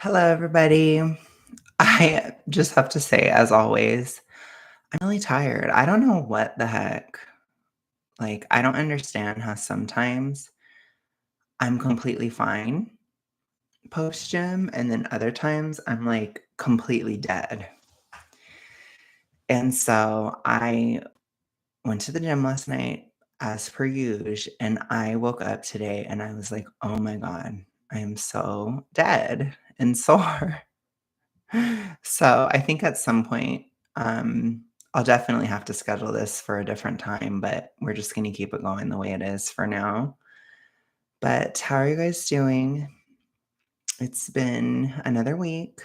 Hello, everybody. I just have to say, as always, I'm really tired. I don't know what the heck. I don't understand how sometimes I'm completely fine post gym, and then other times I'm like completely dead. And so I went to the gym last night as per usual, and I woke up today and I was like, oh my God, I am so dead and sore. So I think at some point, I'll definitely have to schedule this for a different time, but we're just going to keep it going the way it is for now. But how are you guys doing? It's been another week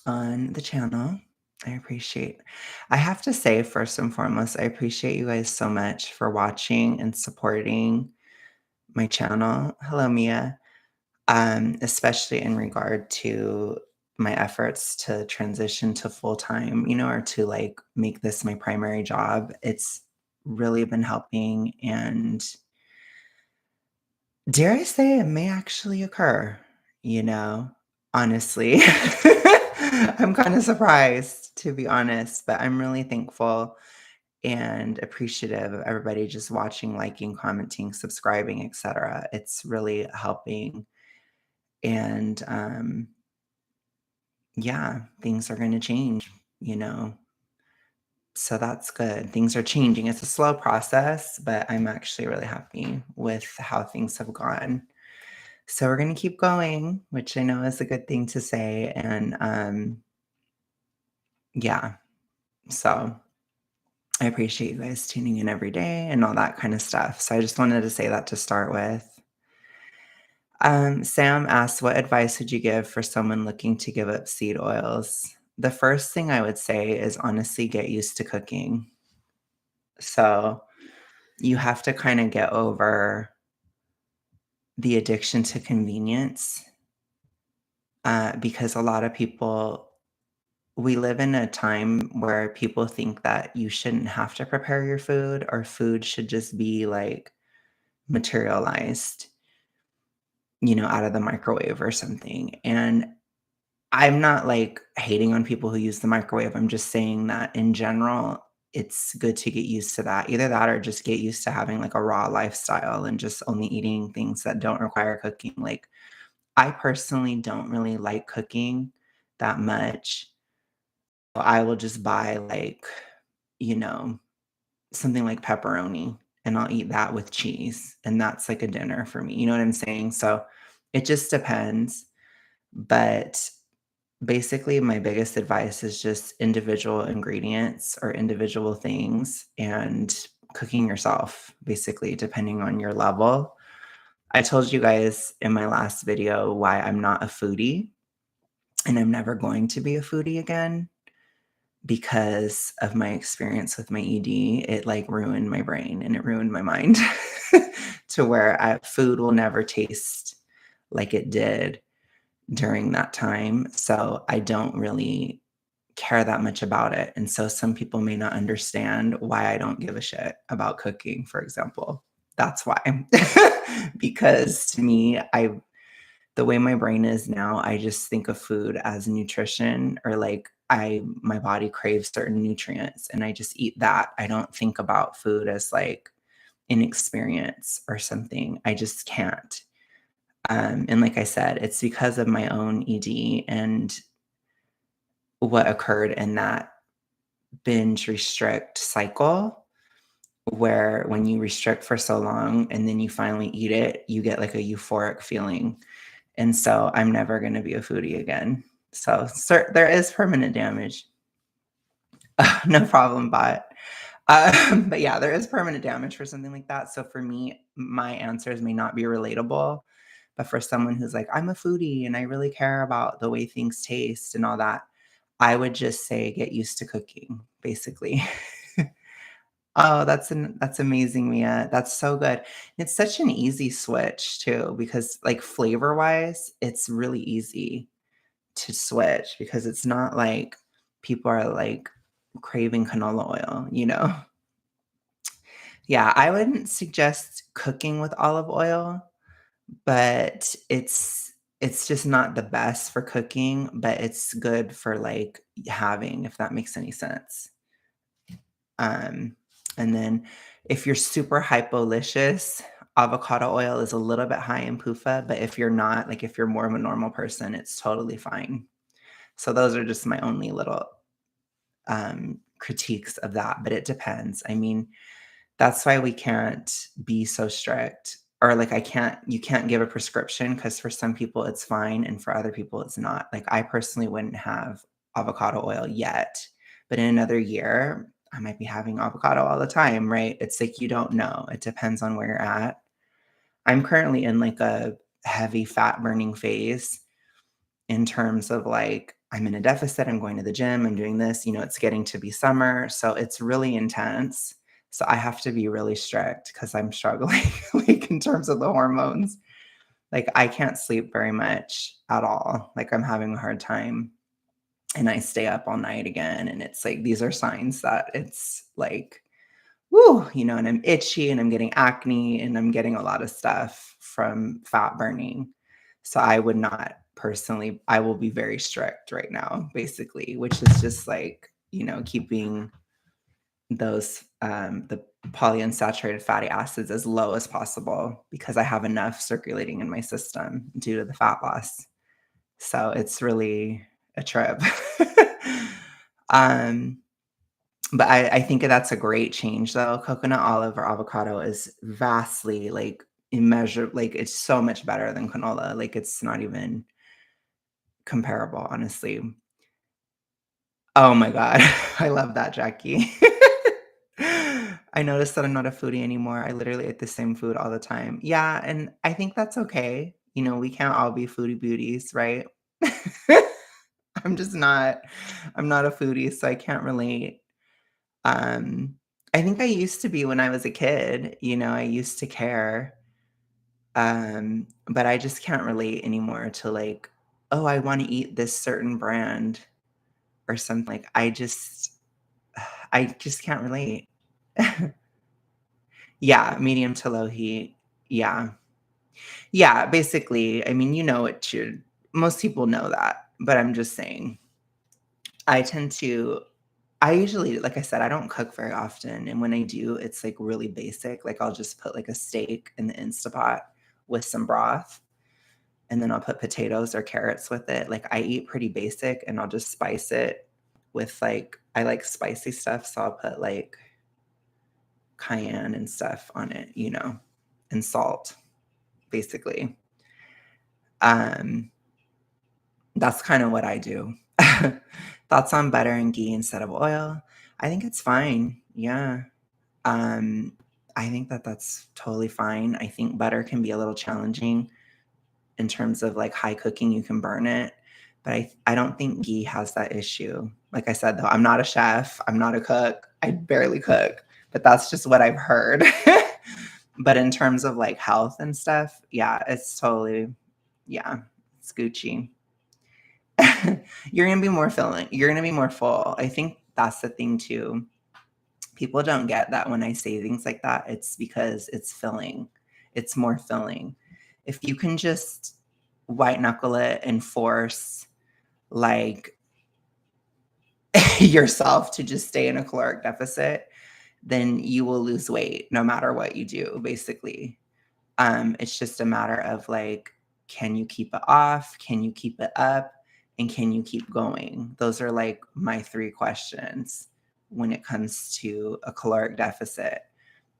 on the channel. I have to say, first and foremost, I appreciate you guys so much for watching and supporting my channel. Hello, Mia. Especially in regard to my efforts to transition to full time, or to like make this my primary job. It's really been helping. And dare I say, it may actually occur, you know, honestly. I'm kind of surprised, to be honest, but I'm really thankful and appreciative of everybody just watching, liking, commenting, subscribing, etc. It's really helping. And yeah, things are going to change, you know. So that's good. Things are changing. It's a slow process, but I'm actually really happy with how things have gone. So we're going to keep going, which I know is a good thing to say. And yeah, so I appreciate you guys tuning in every day and all that kind of stuff. So I just wanted to say that to start with. Sam asks, what advice would you give for someone looking to give up seed oils? The first thing I would say is honestly get used to cooking. So you have to kind of get over the addiction to convenience because a lot of people, we live in a time where people think that you shouldn't have to prepare your food or food should just be like materialized, out of the microwave or something. And I'm not like hating on people who use the microwave. I'm just saying that in general, it's good to get used to that. Either that or just get used to having like a raw lifestyle and just only eating things that don't require cooking. Like, I personally don't really like cooking that much. I will just buy like, you know, something like pepperoni and I'll eat that with cheese. And that's like a dinner for me. You know what I'm saying? So it just depends. But basically, my biggest advice is just individual ingredients or individual things and cooking yourself, basically, depending on your level. I told you guys in my last video why I'm not a foodie and I'm never going to be a foodie again because of my experience with my ED. It like ruined my brain and it ruined my mind to where food will never taste like it did during that time. So I don't really care that much about it. And so some people may not understand why I don't give a shit about cooking, for example. That's why. Because to me, the way my brain is now, I just think of food as nutrition or like my body craves certain nutrients and I just eat that. I don't think about food as like an experience or something. I just can't. And like I said, it's because of my own ED and what occurred in that binge restrict cycle where when you restrict for so long and then you finally eat it, you get like a euphoric feeling. And so I'm never going to be a foodie again. So there is permanent damage. No problem, but yeah, there is permanent damage for something like that. So for me, my answers may not be relatable, but for someone who's like, I'm a foodie and I really care about the way things taste and all that, I would just say get used to cooking, basically. Oh, that's amazing, Mia. That's so good. It's such an easy switch too, because like flavor wise, it's really easy to switch because it's not like people are like craving canola oil. Yeah, I wouldn't suggest cooking with olive oil, but It's just not the best for cooking, but it's good for, like, having, if that makes any sense. Um, and then if you're super hypolicious, avocado oil is a little bit high in PUFA, but if you're not, like, if you're more of a normal person, it's totally fine. So those are just my only little, critiques of that, but it depends. I mean, that's why we can't be so strict, or, like, I can't you can't give a prescription because for some people it's fine and for other people it's not. Like, I personally wouldn't have avocado oil yet, but in another year, I might be having avocado all the time, right? It's like you don't know. It depends on where you're at. I'm currently in, like, a heavy fat burning phase in terms of, like, I'm in a deficit, I'm going to the gym, I'm doing this, it's getting to be summer, so it's really intense. So I have to be really strict because 'cause I'm struggling, like, in terms of the hormones. Like, I can't sleep very much at all. Like, I'm having a hard time, and I stay up all night again, and it's like, these are signs that it's like, woo, and I'm itchy and I'm getting acne and I'm getting a lot of stuff from fat burning. So I would not personally, I will be very strict right now, basically, which is just like, keeping those, the polyunsaturated fatty acids as low as possible because I have enough circulating in my system due to the fat loss. So it's really a trip. um, but I think that's a great change though. Coconut olive or avocado is vastly, like, immeasurable, like, it's so much better than canola, like, it's not even comparable, honestly. Oh my god. I love that, Jackie. I noticed that I'm not a foodie anymore. I literally eat the same food all the time. Yeah, and I think that's okay. We can't all be foodie beauties, right? I'm just not I'm not a foodie, so I can't relate. Um, I think I used to be when I was a kid, I used to care, but I just can't relate anymore to, like, "Oh, I wanna eat this certain brand," or something, like, I just can't relate. Yeah, medium to low heat. Yeah. Yeah, basically, I mean, it should most people know that, but I'm just saying, I tend to I usually, like I said, I don't cook very often, and when I do, it's, like, really basic, like, I'll just put, like, a steak in the Instapot with some broth, and then I'll put potatoes or carrots with it, like, I eat pretty basic, and I'll just spice it with, like, I like spicy stuff, so I'll put, like, cayenne and stuff on it, and salt, basically. Um, that's kinda what I do. Thoughts on butter and ghee instead of oil? I think it's fine, yeah. Um, I think that that's totally fine. I think butter can be a little challenging in terms of, like, high cooking, you can burn it, but I don't think ghee has that issue. Like I said, though, I'm not a chef, I'm not a cook, I barely cook, but that's just what I've heard. But in terms of, like, health and stuff, yeah, it's totally yeah, it's Gucci. You're gonna be more filling. You're gonna be more full. I think that's the thing too. People don't get that when I say things like that, it's because it's filling. It's more filling. If you can just white knuckle it and force, like, yourself to just stay in a caloric deficit, then you will lose weight no matter what you do, basically. It's just a matter of, like, can you keep it off? Can you keep it up? And can you keep going? Those are, like, my 3 questions when it comes to a caloric deficit.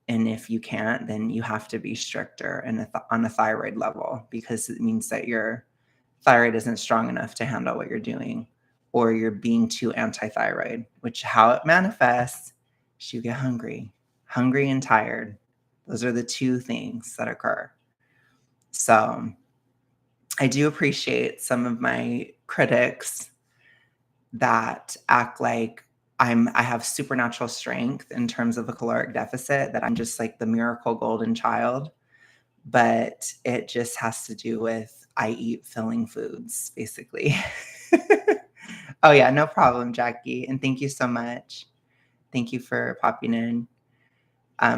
And if you can't, then you have to be stricter on a thyroid level because it means that your thyroid isn't strong enough to handle what you're doing, or you're being too anti-thyroid, which how it manifests is you get hungry and tired. Those are the 2 things that occur. So I do appreciate some of my critics that act like I have supernatural strength in terms of a caloric deficit, that I'm just like the miracle golden child, but it just has to do with I eat filling foods, basically. Oh, yeah, no problem, Jackie, and thank you so much. Thank you for popping in.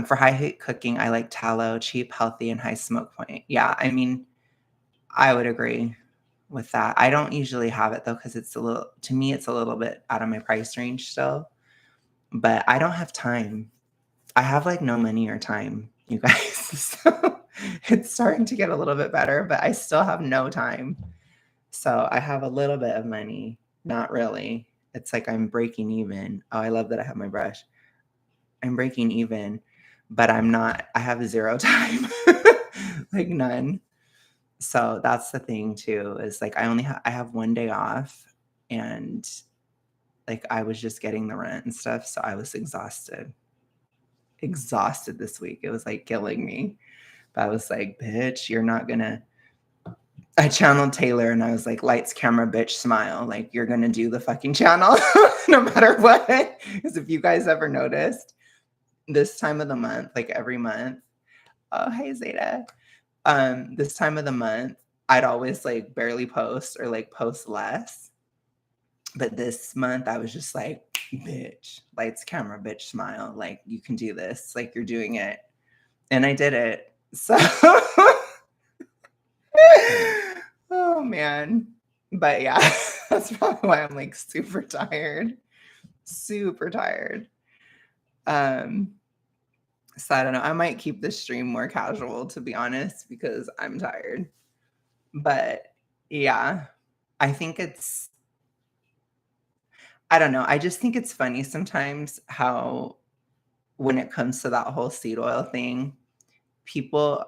For high heat cooking, I like tallow, cheap, healthy, and high smoke point. Yeah, I mean, I would agree. with that. I don't usually have it though, because it's a little to me, it's a little bit out of my price range still, but I don't have time. I have, like, no money or time, you guys, so it's starting to get a little bit better, but I still have no time. So I have a little bit of money, not really. It's like I'm breaking even. Oh, I love that I have my brush. I'm breaking even, but I have 0 time, like, none. So that's the thing too, is, like, I have 1 day off, and, like, I was just getting the rent and stuff, so I was exhausted this week. It was, like, killing me. But I was like, "Bitch, you're not gonna." I channeled Taylor and I was like, "Lights, camera, bitch, smile. Like, you're gonna do the fucking channel no matter what." Because if you guys ever noticed, this time of the month, like every month, oh, hey, Zeta. This time of the month, I'd always like barely post or like post less. But this month, I was just like, "Bitch, lights, camera, bitch, smile. Like, you can do this. Like, you're doing it." And I did it. So oh man. But yeah, that's probably why I'm like super tired. Super tired. Um, so I don't know. I might keep the stream more casual to be honest, because I'm tired. But yeah, I think it's I don't know. I just think it's funny sometimes how when it comes to that whole seed oil thing, people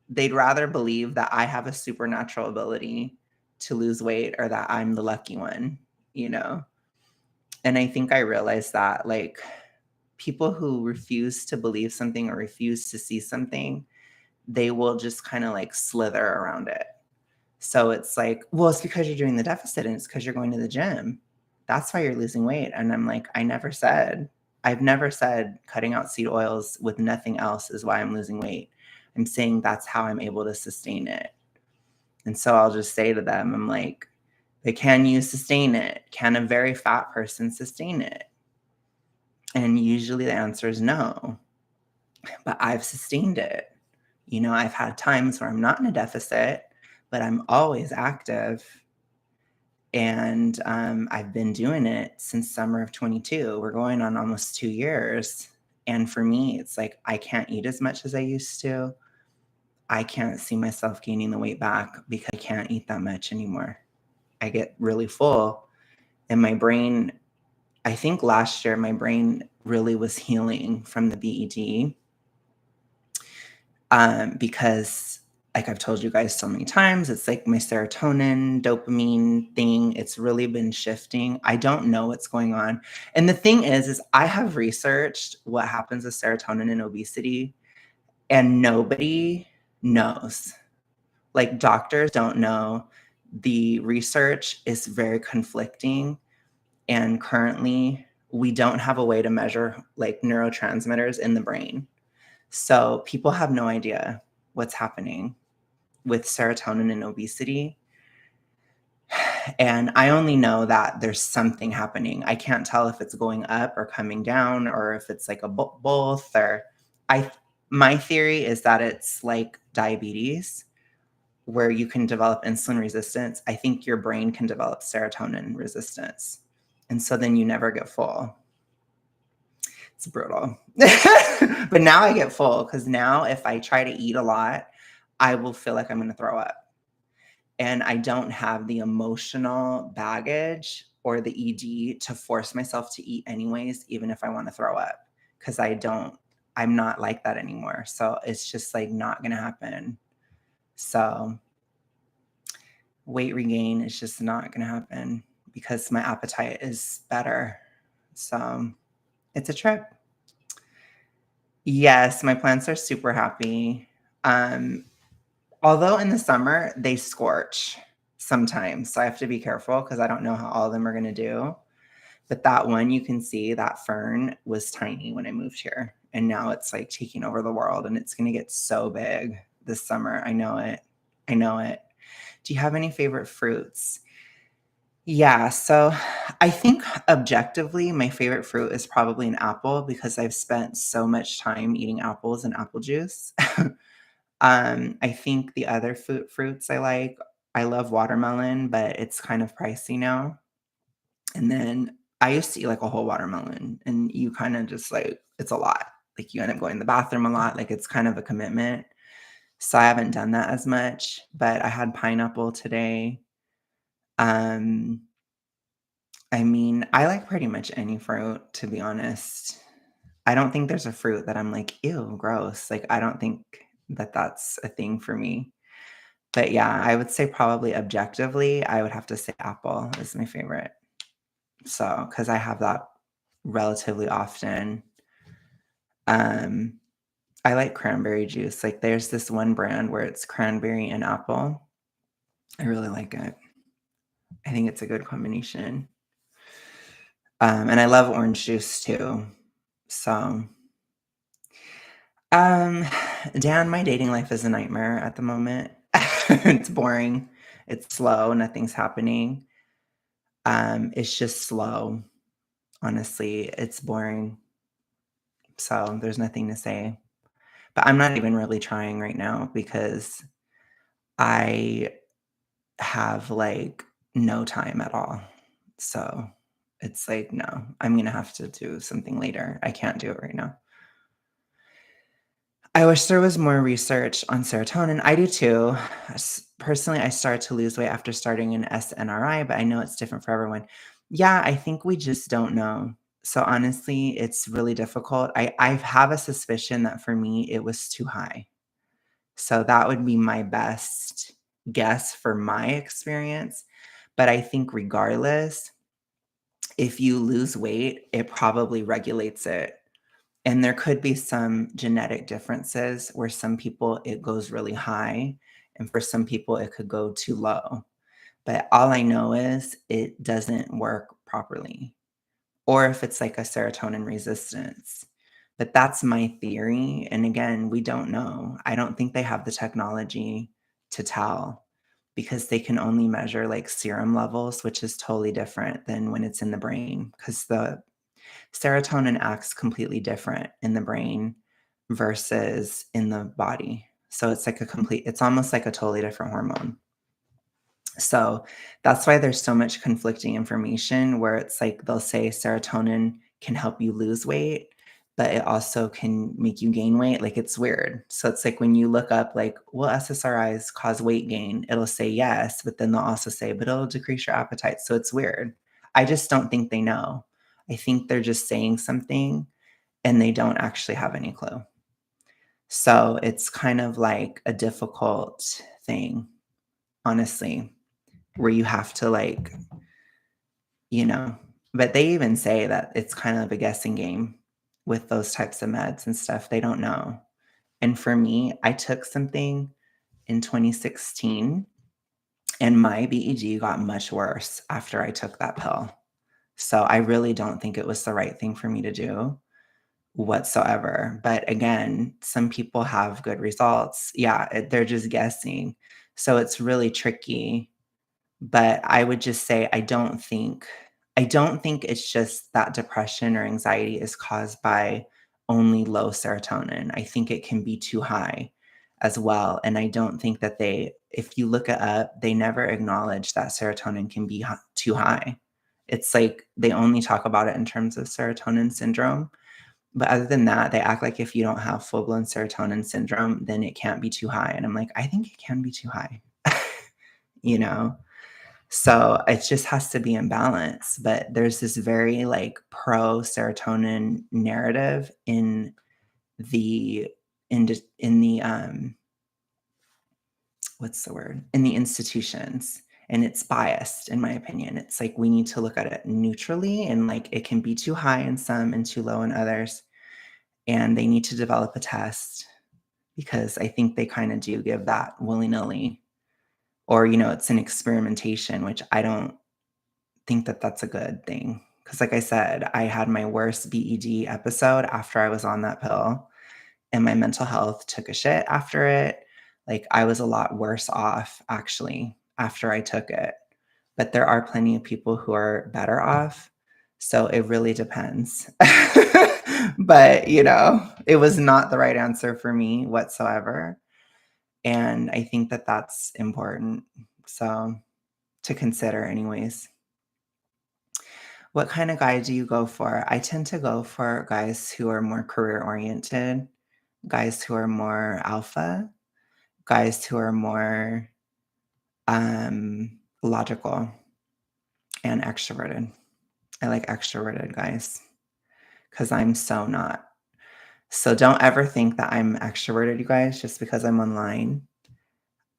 they'd rather believe that I have a supernatural ability to lose weight or that I'm the lucky one, you know? And I think I realized that like people who refuse to believe something or refuse to see something, they will just kind of like slither around it. So it's like, well, it's because you're doing the deficit and it's because you're going to the gym. That's why you're losing weight. And I'm like, I've never said cutting out seed oils with nothing else is why I'm losing weight. I'm saying that's how I'm able to sustain it. And so I'll just say to them, I'm like, but can you sustain it? Can a very fat person sustain it? And usually the answer is no. But I've sustained it. You know, I've had times where I'm not in a deficit, but I'm always active. And I've been doing it since summer of 22. We're going on almost 2 years. And for me, it's like I can't eat as much as I used to. I can't see myself gaining the weight back because I can't eat that much anymore. I get really full. And my brain, I think last year, my brain really was healing from the BED because like I've told you guys so many times, it's like my serotonin, dopamine thing. It's really been shifting. I don't know what's going on. And the thing is I have researched what happens with serotonin and obesity, and nobody knows. Like doctors don't know. The research is very conflicting. And currently, we don't have a way to measure like neurotransmitters in the brain. So people have no idea what's happening with serotonin and obesity. And I only know that there's something happening. I can't tell if it's going up or coming down or if it's like a both or I my theory is that it's like diabetes where you can develop insulin resistance. I think your brain can develop serotonin resistance. And so then you never get full. It's brutal. But now I get full because now if I try to eat a lot, I will feel like I'm going to throw up. And I don't have the emotional baggage or the ED to force myself to eat anyways, even if I want to throw up, because I'm not like that anymore. So it's just like not going to happen. So weight regain is just not going to happen because my appetite is better. So it's a trip. Yes, my plants are super happy. Although in the summer they scorch sometimes, so I have to be careful because I don't know how all of them are going to do. But that one you can see, that fern was tiny when I moved here, and now it's like taking over the world, and it's going to get so big this summer. I know it. I know it. Do you have any favorite fruits? Yeah, so I think objectively, my favorite fruit is probably an apple because I've spent so much time eating apples and apple juice. I think the other fruits I like I love watermelon, but it's kind of pricey now. And then I used to eat like a whole watermelon, and you kinda just like it's a lot. Like, you end up going to the bathroom a lot, like, it's kind of a commitment. So I haven't done that as much, but I had pineapple today. Um, I mean, I like pretty much any fruit, to be honest. I don't think there's a fruit that I'm like, "Ew, gross." Like, I don't think that that's a thing for me. But yeah, I would say probably objectively, I would have to say apple is my favorite. So, because I have that relatively often. Um, I like cranberry juice. Like, there's this one brand where it's cranberry and apple. I really like it. I think it's a good combination. And I love orange juice too. So, um, Dan, my dating life is a nightmare at the moment. It's boring. It's slow. Nothing's happening. It's just slow. Honestly, it's boring. So there's nothing to say. But I'm not even really trying right now because I have like no time at all. So it's like, no, I'm gonna have to do something later. I can't do it right now. I wish there was more research on serotonin. I do too. Personally, I started to lose weight after starting an SNRI, but I know it's different for everyone. Yeah, I think we just don't know. So honestly, it's really difficult. I have a suspicion that for me it was too high. So that would be my best guess for my experience. But I think regardless, if you lose weight, it probably regulates it. And there could be some genetic differences where some people it goes really high, and for some people it could go too low. But all I know is it doesn't work properly, or if it's like a serotonin resistance. But that's my theory. And again, we don't know. I don't think they have the technology to tell because they can only measure like serum levels, which is totally different than when it's in the brain because the serotonin acts completely different in the brain versus in the body. So it's like a complete, it's almost like a totally different hormone. So that's why there's so much conflicting information where it's like they'll say serotonin can help you lose weight, but it also can make you gain weight. Like it's weird. So it's like when you look up, like, will SSRIs cause weight gain? It'll say yes, but then they'll also say, but it'll decrease your appetite. So it's weird. I just don't think they know. I think they're just saying something and they don't actually have any clue. So it's kind of like a difficult thing, honestly, where you have to like, you know, but they even say that it's kind of a guessing game with those types of meds and stuff. They don't know. And for me, I took something in 2016 and my BEG got much worse after I took that pill. So I really don't think it was the right thing for me to do whatsoever. But again, some people have good results. Yeah, they're just guessing. So it's really tricky. But I would just say I don't think it's just that depression or anxiety is caused by only low serotonin. I think it can be too high as well, and I don't think that if you look it up, they never acknowledge that serotonin can be too high. It's like they only talk about it in terms of serotonin syndrome, but other than that, they act like if you don't have full-blown serotonin syndrome, then it can't be too high, and I'm like, "I think it can be too high." You know? So it just has to be in balance. But there's this very like pro serotonin narrative the in the what's the word? In the institutions. And it's biased in my opinion. It's like we need to look at it neutrally and like it can be too high in some and too low in others. And they need to develop a test because I think they kind of do give that willy-nilly. Or, it's an experimentation, which I don't think that that's a good thing. Because, like I said, I had my worst BED episode after I was on that pill, and my mental health took a shit after it. Like, I was a lot worse off actually after I took it. But there are plenty of people who are better off. So it really depends. But, it was not the right answer for me whatsoever. And I think that that's important So, to consider anyways. What kind of guy do you go for? I tend to go for guys who are more career oriented, guys who are more alpha, guys who are more logical and extroverted. I like extroverted guys because I'm so not. So don't ever think that I'm extroverted, you guys, just because I'm online.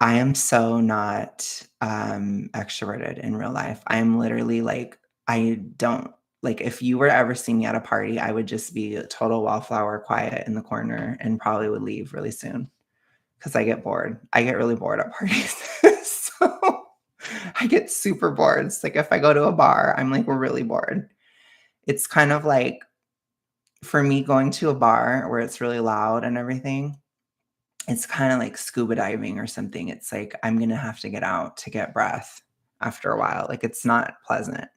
I am so not extroverted in real life. I am literally like, I don't like if you were to ever see me at a party, I would just be a total wallflower, quiet in the corner, and probably would leave really soon because I get bored. I get really bored at parties. So I get super bored. It's like if I go to a bar, I'm like really bored. It's kind of like for me going to a bar where it's really loud and everything, it's kinda like scuba diving or something. It's like I'm gonna have to get out to get breath after a while. Like, it's not pleasant.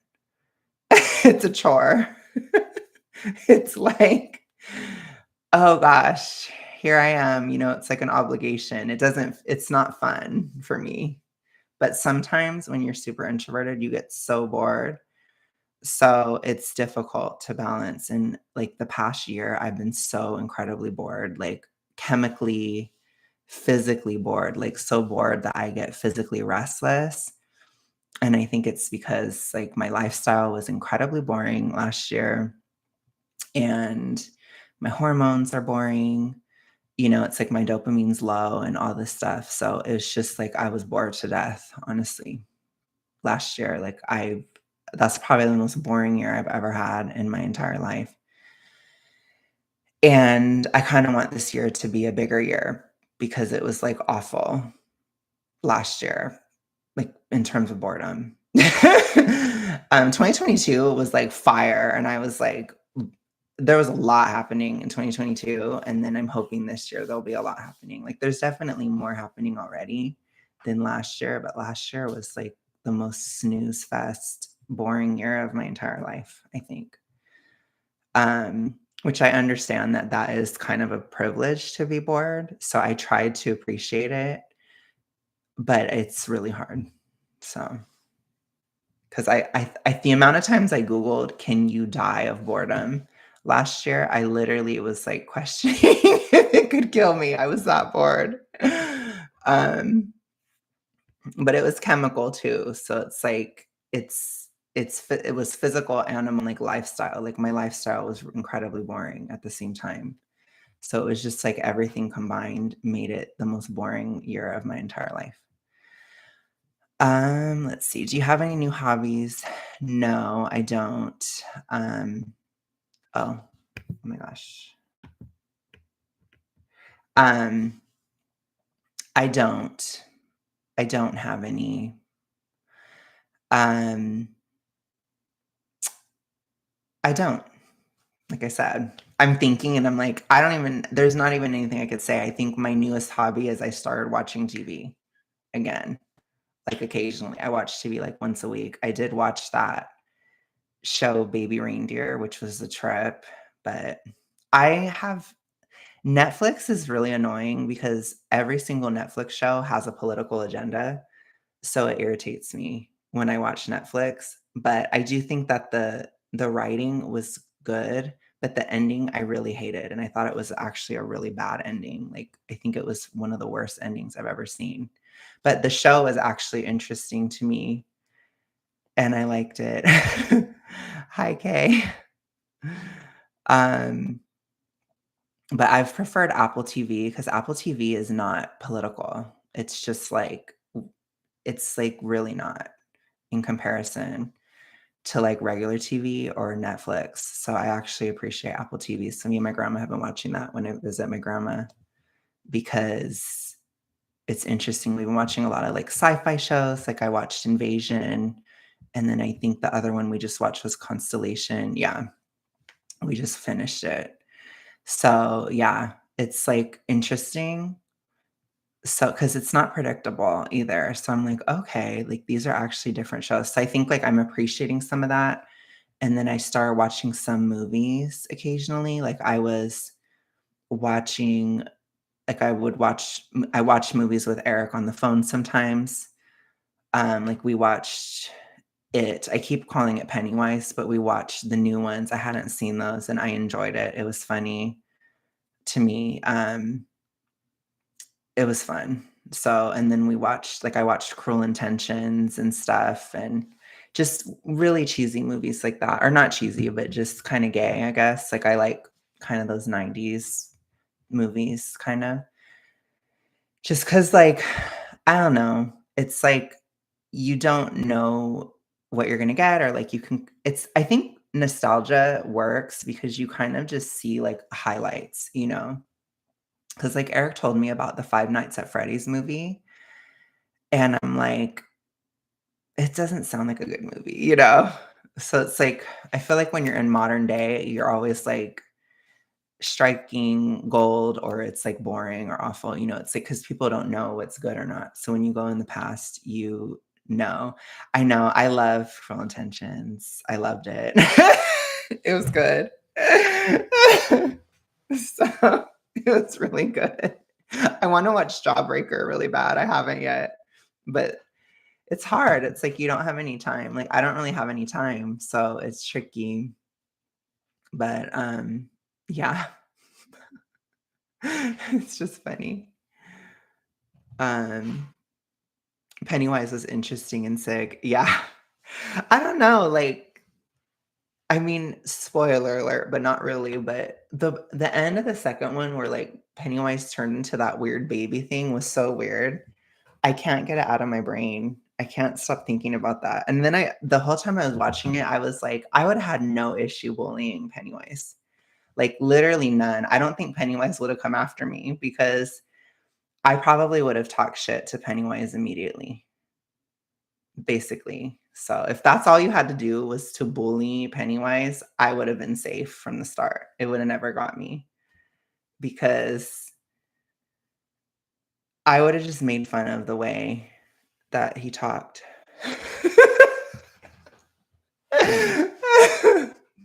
It's a chore. It's like, "Oh gosh, here I am," it's like an obligation. It's not fun for me. But sometimes when you're super introverted, you get so bored. So it's difficult to balance. And like the past year, I've been so incredibly bored, like chemically, physically bored, like so bored that I get physically restless. And I think it's because like my lifestyle was incredibly boring last year and my hormones are boring. It's like my dopamine's low and all this stuff. So it's just like I was bored to death, honestly. Last year, like that's probably the most boring year I've ever had in my entire life. And I kind of want this year to be a bigger year because it was like awful last year, like in terms of boredom. 2022 was like fire, and I was like, there was a lot happening in 2022, and then I'm hoping this year there'll be a lot happening. Like, there's definitely more happening already than last year, but last year was like the most snooze fest, boring year of my entire life, I think. Which I understand that that is kind of a privilege to be bored. So I tried to appreciate it, but it's really hard. So, because the amount of times I Googled, can you die of boredom? Last year, I literally was like questioning if it could kill me. I was that bored. Um, but it was chemical too. So it's like, it was physical and like lifestyle. Like my lifestyle was incredibly boring at the same time. So it was just like everything combined made it the most boring year of my entire life. Let's see. Do you have any new hobbies? No, I don't. Um, oh my gosh. Um, I don't. I don't have any. Um, I don't. Like I said, I'm thinking and I'm like, there's not even anything I could say. I think my newest hobby is I started watching TV again. Like occasionally. I watch TV like once a week. I did watch that show Baby Reindeer, which was a trip, but I have Netflix is really annoying because every single Netflix show has a political agenda, so it irritates me when I watch Netflix, but I do think that the writing was good, but the ending I really hated, and I thought it was actually a really bad ending, like, I think it was one of the worst endings I've ever seen, but the show is actually interesting to me, and I liked it. Hi, Kay. Um, but I've preferred Apple TV because Apple TV is not political. It's just like it's, like, really not in comparison to, like, regular TV or Netflix, so I actually appreciate Apple TV. So me and my grandma have been watching that when I visit my grandma because it's interesting. We've been watching a lot of, like, sci-fi shows, like, I watched Invasion, and then I think the other one we just watched was Constellation. Yeah, we just finished it. So, yeah, it's, like, interesting. So, because it's not predictable either. So I'm like, "Okay, like, these are actually different shows." So I think, like, I'm appreciating some of that, and then I started watching some movies occasionally. Like, I was watching like, I watch movies with Eric on the phone sometimes. Like we watched it. I keep calling it Pennywise, but we watched the new ones. I hadn't seen those and I enjoyed it. It was funny to me. It was fun. So, and then I watched Cruel Intentions and stuff and just really cheesy movies like that. Or not cheesy, but just kind of gay, I guess. Like I like kind of those 90s movies kind of. Just cuz like I don't know. It's like you don't know what you're going to get or like you can it's I think nostalgia works because you kind of just see like highlights, you know? Cuz like Eric told me about the Five Nights at Freddy's movie and I'm like it doesn't sound like a good movie, you know? So it's like I feel like when you're in modern day, you're always like striking gold or it's like boring or awful, you know, it's like because people don't know what's good or not. So when you go in the past, you know. I know, I love Cruel Intentions. I loved it. It was good. So, it was really good. I wanna watch Jawbreaker really bad. I haven't yet, but it's hard. It's like you don't have any time. Like, I don't really have any time, so it's tricky. But, yeah. It's just funny. Um, Pennywise was interesting and sick. Yeah. I don't know, like, I mean, spoiler alert, but not really, but the end of the second one where, like, Pennywise turned into that weird baby thing was so weird. I can't get it out of my brain. I can't stop thinking about that. And then the whole time I was watching it, I was like, I would have had no issue bullying Pennywise. Like, literally none. I don't think Pennywise would have come after me because I probably would have talked shit to Pennywise immediately, basically. So if that's all you had to do was to bully Pennywise, I would have been safe from the start. It would have never got me because I would have just made fun of the way that he talked.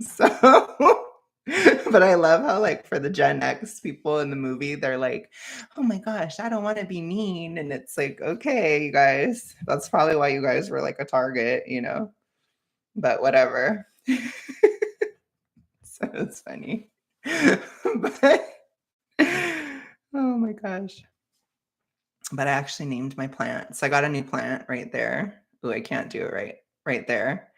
So but I love how, like, for the Gen X people in the movie, they're like, "Oh my gosh, I don't wanna be mean," and it's like, "Okay, you guys, that's probably why you guys were, like, a target," you know? But whatever. So it's funny. But oh my gosh. But I actually named my plant. So I got a new plant right there. Ooh, I can't do it right there.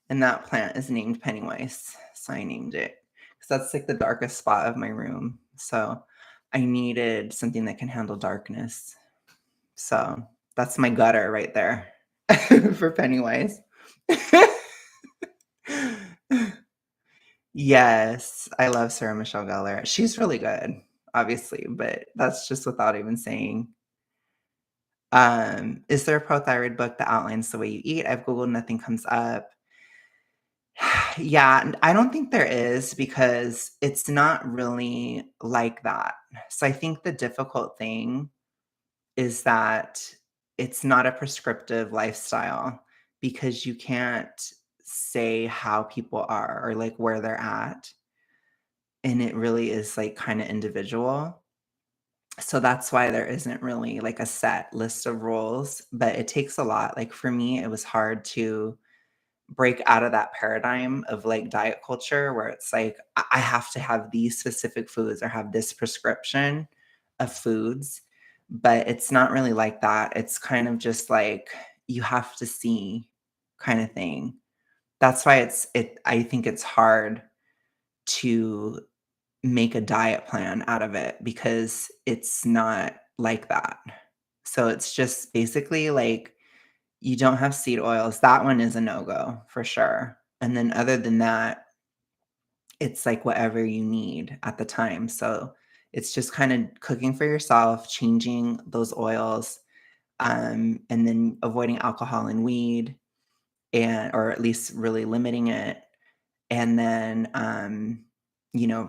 And that plant is named Pennywise. So I named it because that's like the darkest spot of my room. So I needed something that can handle darkness. So that's my gutter right there for Pennywise. Yes, I love Sarah Michelle Gellar. She's really good, obviously, but that's just without even saying. Is there a pro-thyroid book that outlines the way you eat? I've Googled, nothing comes up. Yeah, and I don't think there is because it's not really like that. So I think the difficult thing is that it's not a prescriptive lifestyle because you can't say how people are or like where they're at. And it really is like kind of individual. So that's why there isn't really like a set list of rules, but it takes a lot. Like for me, it was hard to break out of that paradigm of like diet culture where it's like I have to have these specific foods or have this prescription of foods, but it's not really like that. It's kind of just like you have to see kind of thing. That's why I think it's hard to make a diet plan out of it because it's not like that. So it's just basically like you don't have seed oils. That one is a no-go for sure. And then other than that, it's like whatever you need at the time. So it's just kind of cooking for yourself, changing those oils, and then avoiding alcohol and weed, and or at least really limiting it. And then,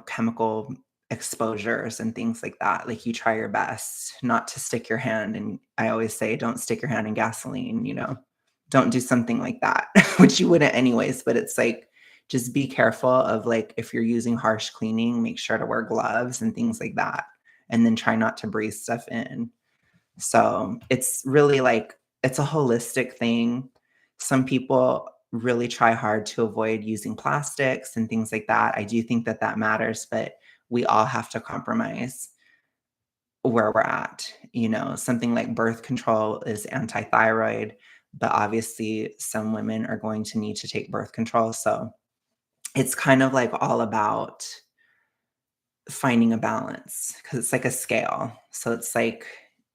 chemical exposures and things like that. Like you try your best not to stick your hand and I always say, don't stick your hand in gasoline, don't do something like that, which you wouldn't anyways, but it's like, just be careful of like, if you're using harsh cleaning, make sure to wear gloves and things like that. And then try not to breathe stuff in. So it's really like it's a holistic thing. Some people really try hard to avoid using plastics and things like that. I do think that that matters, but we all have to compromise where we're at. Something like birth control is anti-thyroid, but obviously some women are going to need to take birth control. So it's kind of like all about finding a balance because it's like a scale. So it's like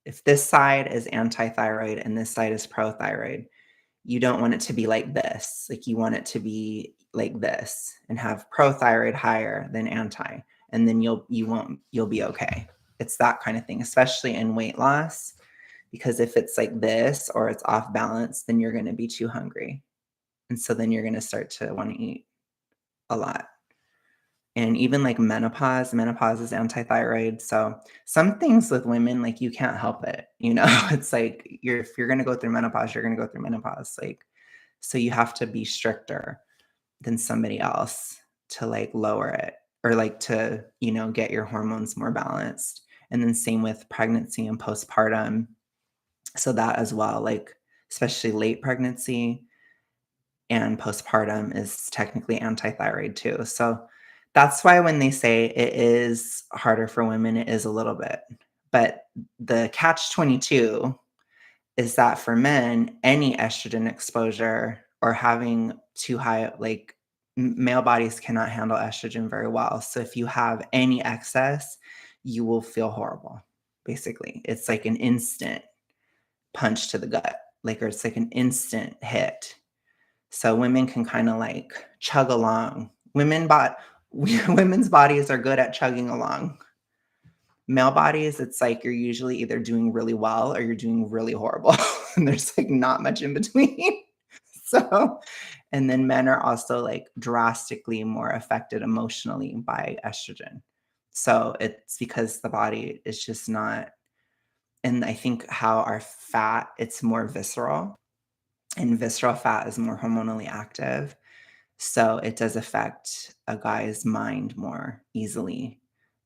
if this side is anti-thyroid and this side is pro-thyroid, you don't want it to be like this. Like you want it to be like this and have pro-thyroid higher than anti, and then you'll be okay. It's that kind of thing, especially in weight loss, because if it's like this or it's off balance, then you're going to be too hungry. And so then you're going to start to want to eat a lot. And even like menopause is anti-thyroid. So some things with women, like you can't help it. It's like if you're gonna go through menopause, you're gonna go through menopause. Like, so you have to be stricter than somebody else to like lower it or like to, get your hormones more balanced. And then same with pregnancy and postpartum. So that as well, like especially late pregnancy and postpartum is technically anti-thyroid too. So that's why when they say it is harder for women, it is a little bit. But the catch 22 is that for men, any estrogen exposure or having too high, like male bodies cannot handle estrogen very well. So if you have any excess, you will feel horrible. Basically, it's like an instant punch to the gut, like, or it's like an instant hit. So women can kind of like chug along. Women's bodies are good at chugging along. Male bodies, it's like you're usually either doing really well or you're doing really horrible. And there's like not much in between. So, and then men are also like drastically more affected emotionally by estrogen. So it's because the body is just not, and I think how our fat, it's more visceral, and visceral fat is more hormonally active. So it does affect a guy's mind more easily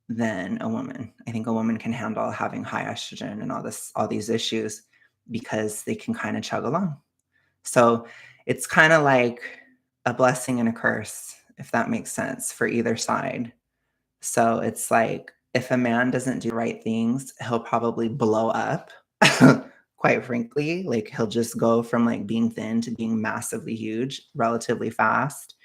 than a woman. I think a woman can handle having high estrogen and all these issues because they can kind of chug along. So it's kind of like a blessing and a curse, if that makes sense, for either side. So it's like if a man doesn't do the right things, he'll probably blow up. Quite frankly, like he'll just go from like being thin to being massively huge relatively fast.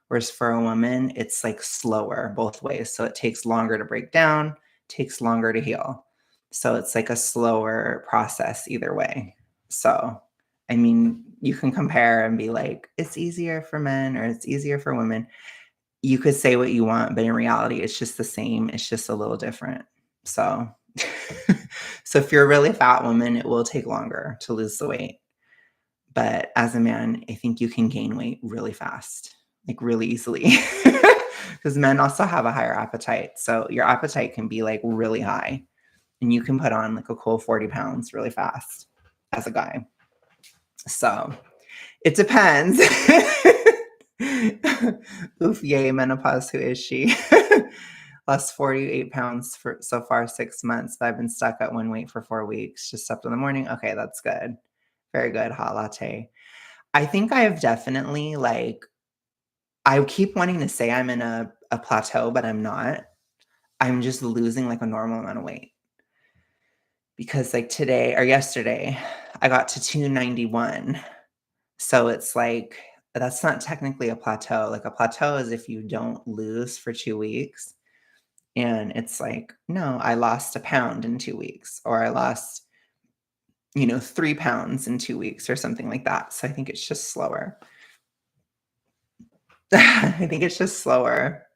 Whereas for a woman, it's like slower both ways. So it takes longer to break down, takes longer to heal. So it's like a slower process either way. So, I mean, you can compare and be like, it's easier for men or it's easier for women. You could say what you want, but in reality, it's just the same. It's just a little different. So, so if you're a really fat woman, it will take longer to lose the weight. But as a man, I think you can gain weight really fast, like really easily. Because men also have a higher appetite. So your appetite can be like really high and you can put on like a cool 40 pounds really fast as a guy. So it depends. Oof, yay, menopause. Who is she? Lost 48 pounds for so far 6 months, but I've been stuck at one weight for 4 weeks. Just slept in the morning. Okay, that's good. Very good. Hot latte. I think I've definitely like, I keep wanting to say I'm in a plateau, but I'm not. I'm just losing like a normal amount of weight. Because like today or yesterday, I got to 291. So it's like, that's not technically a plateau. Like a plateau is if you don't lose for 2 weeks. And it's like, no, I lost a pound in 2 weeks, or I lost, 3 pounds in 2 weeks or something like that. So I think it's just slower. I think it's just slower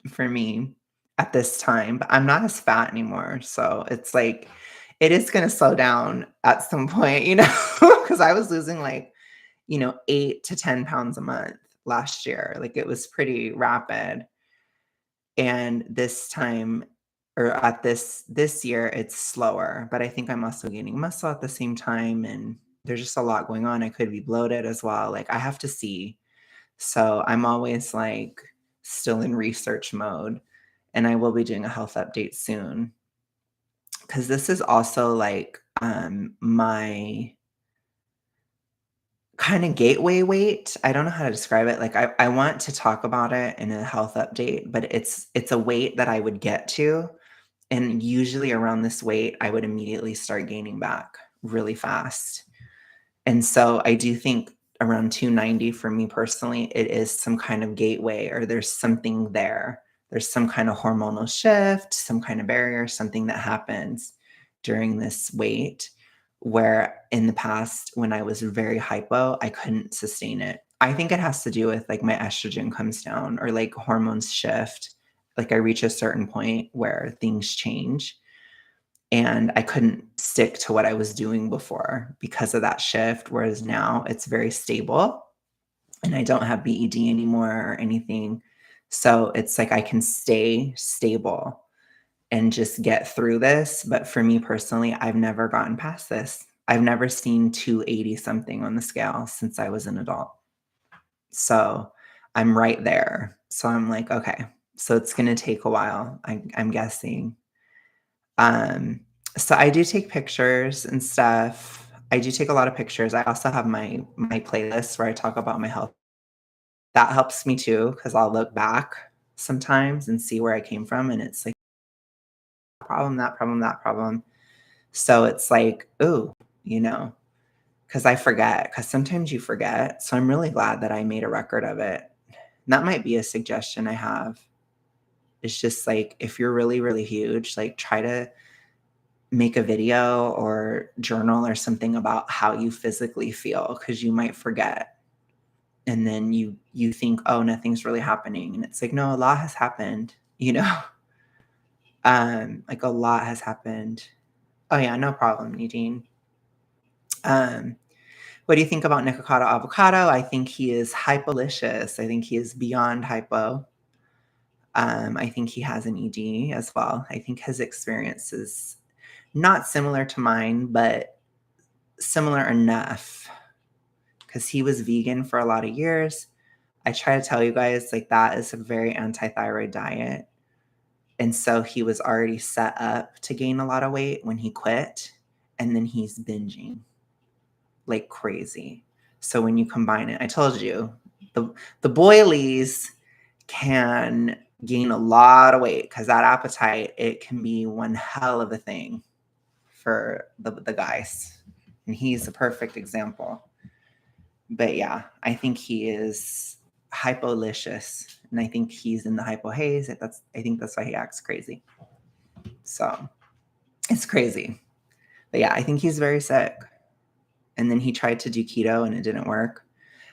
for me at this time, but I'm not as fat anymore. So it's like, it is going to slow down at some point, because I was losing like, 8 to 10 pounds a month last year. Like it was pretty rapid. And this time or at this year, it's slower, but I think I'm also gaining muscle at the same time. And there's just a lot going on. I could be bloated as well. Like I have to see. So I'm always like still in research mode, and I will be doing a health update soon because this is also like my kind of gateway weight. I don't know how to describe it. Like I want to talk about it in a health update, but it's a weight that I would get to. And usually around this weight, I would immediately start gaining back really fast. And so I do think around 290 for me personally, it is some kind of gateway or there's something there. There's some kind of hormonal shift, some kind of barrier, something that happens during this weight where in the past when I was very hypo, I couldn't sustain it. I think it has to do with like my estrogen comes down or like hormones shift. Like I reach a certain point where things change and I couldn't stick to what I was doing before because of that shift, whereas now it's very stable and I don't have BED anymore or anything. So it's like I can stay stable and just get through this. But for me personally, I've never gotten past this. I've never seen 280 something on the scale since I was an adult. So I'm right there. So I'm like, okay, so it's going to take a while, I'm guessing. Um, so I do take pictures and stuff. I do take a lot of pictures. I also have my playlist where I talk about my health. That helps me too because I'll look back sometimes and see where I came from, and it's like problem, that problem, that problem. So it's like, ooh, you know, because I forget. Because sometimes you forget. So I'm really glad that I made a record of it. That might be a suggestion I have. It's just like if you're really, really huge, like try to make a video or journal or something about how you physically feel because you might forget and then you think, oh, nothing's really happening, and it's like, no, a lot has happened, like a lot has happened. Oh yeah, no problem, Nadine. um what do you think about Nikocado Avocado? I think he is hypolicious. I think he is beyond hypo. I think he has an ED as well. I think his experience is not similar to mine, but similar enough because he was vegan for a lot of years. I try to tell you guys, like, that is a very anti-thyroid diet. And so he was already set up to gain a lot of weight when he quit. And then he's binging like crazy. So when you combine it, I told you, the boilies can gain a lot of weight because that appetite, it can be one hell of a thing for the guys. And he's a perfect example. But yeah, I think he is hypolicious, and I think he's in the hypo haze. I think that's why he acts crazy. So it's crazy. But yeah, I think he's very sick. And then he tried to do keto and it didn't work.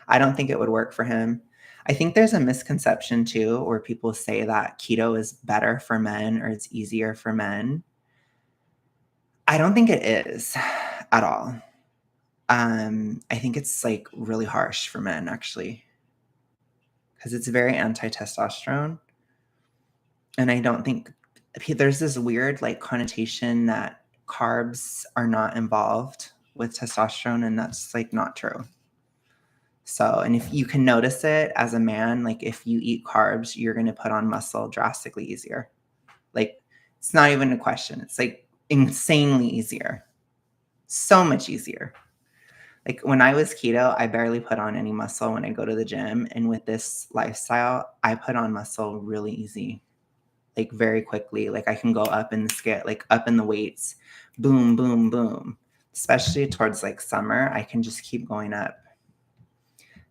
I don't think it would work for him. I think there's a misconception too, where people say that keto is better for men or it's easier for men. I don't think it is at all. I think it's like really harsh for men actually because it's very anti-testosterone. And I don't think there's this weird like connotation that carbs are not involved with testosterone, and that's like not true. So, and if you can notice it as a man, like if you eat carbs, you're going to put on muscle drastically easier. Like it's not even a question. It's like insanely easier. So much easier. Like when I was keto, I barely put on any muscle when I go to the gym. And with this lifestyle, I put on muscle really easy, like very quickly. Like I can go up in the scale, like up in the weights, boom, boom, boom. Especially towards like summer, I can just keep going up.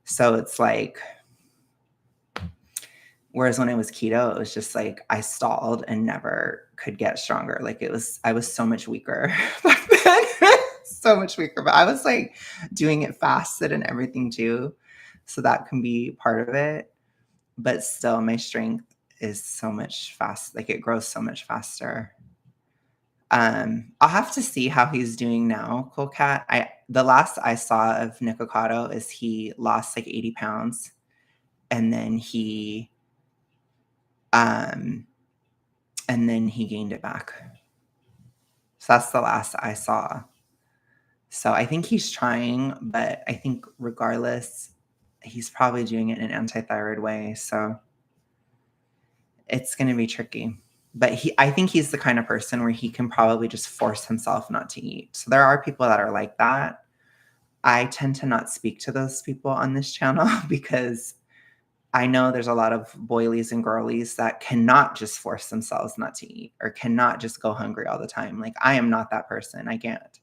So it's like, whereas when I was keto, it was just like I stalled and never could get stronger. Like I was so much weaker back then. So much weaker. But I was like doing it fasted and everything too. So that can be part of it. But still, my strength is so much fast. Like it grows so much faster. I'll have to see how he's doing now, Cool Cat. The last I saw of Nikocado is he lost like 80 pounds and then um he gained it back. So that's the last I saw. So I think he's trying, but I think regardless, he's probably doing it in an anti-thyroid way. So it's going to be tricky. But I think he's the kind of person where he can probably just force himself not to eat. So there are people that are like that. I tend to not speak to those people on this channel because I know there's a lot of boilies and girlies that cannot just force themselves not to eat or cannot just go hungry all the time. Like, I am not that person. I can't.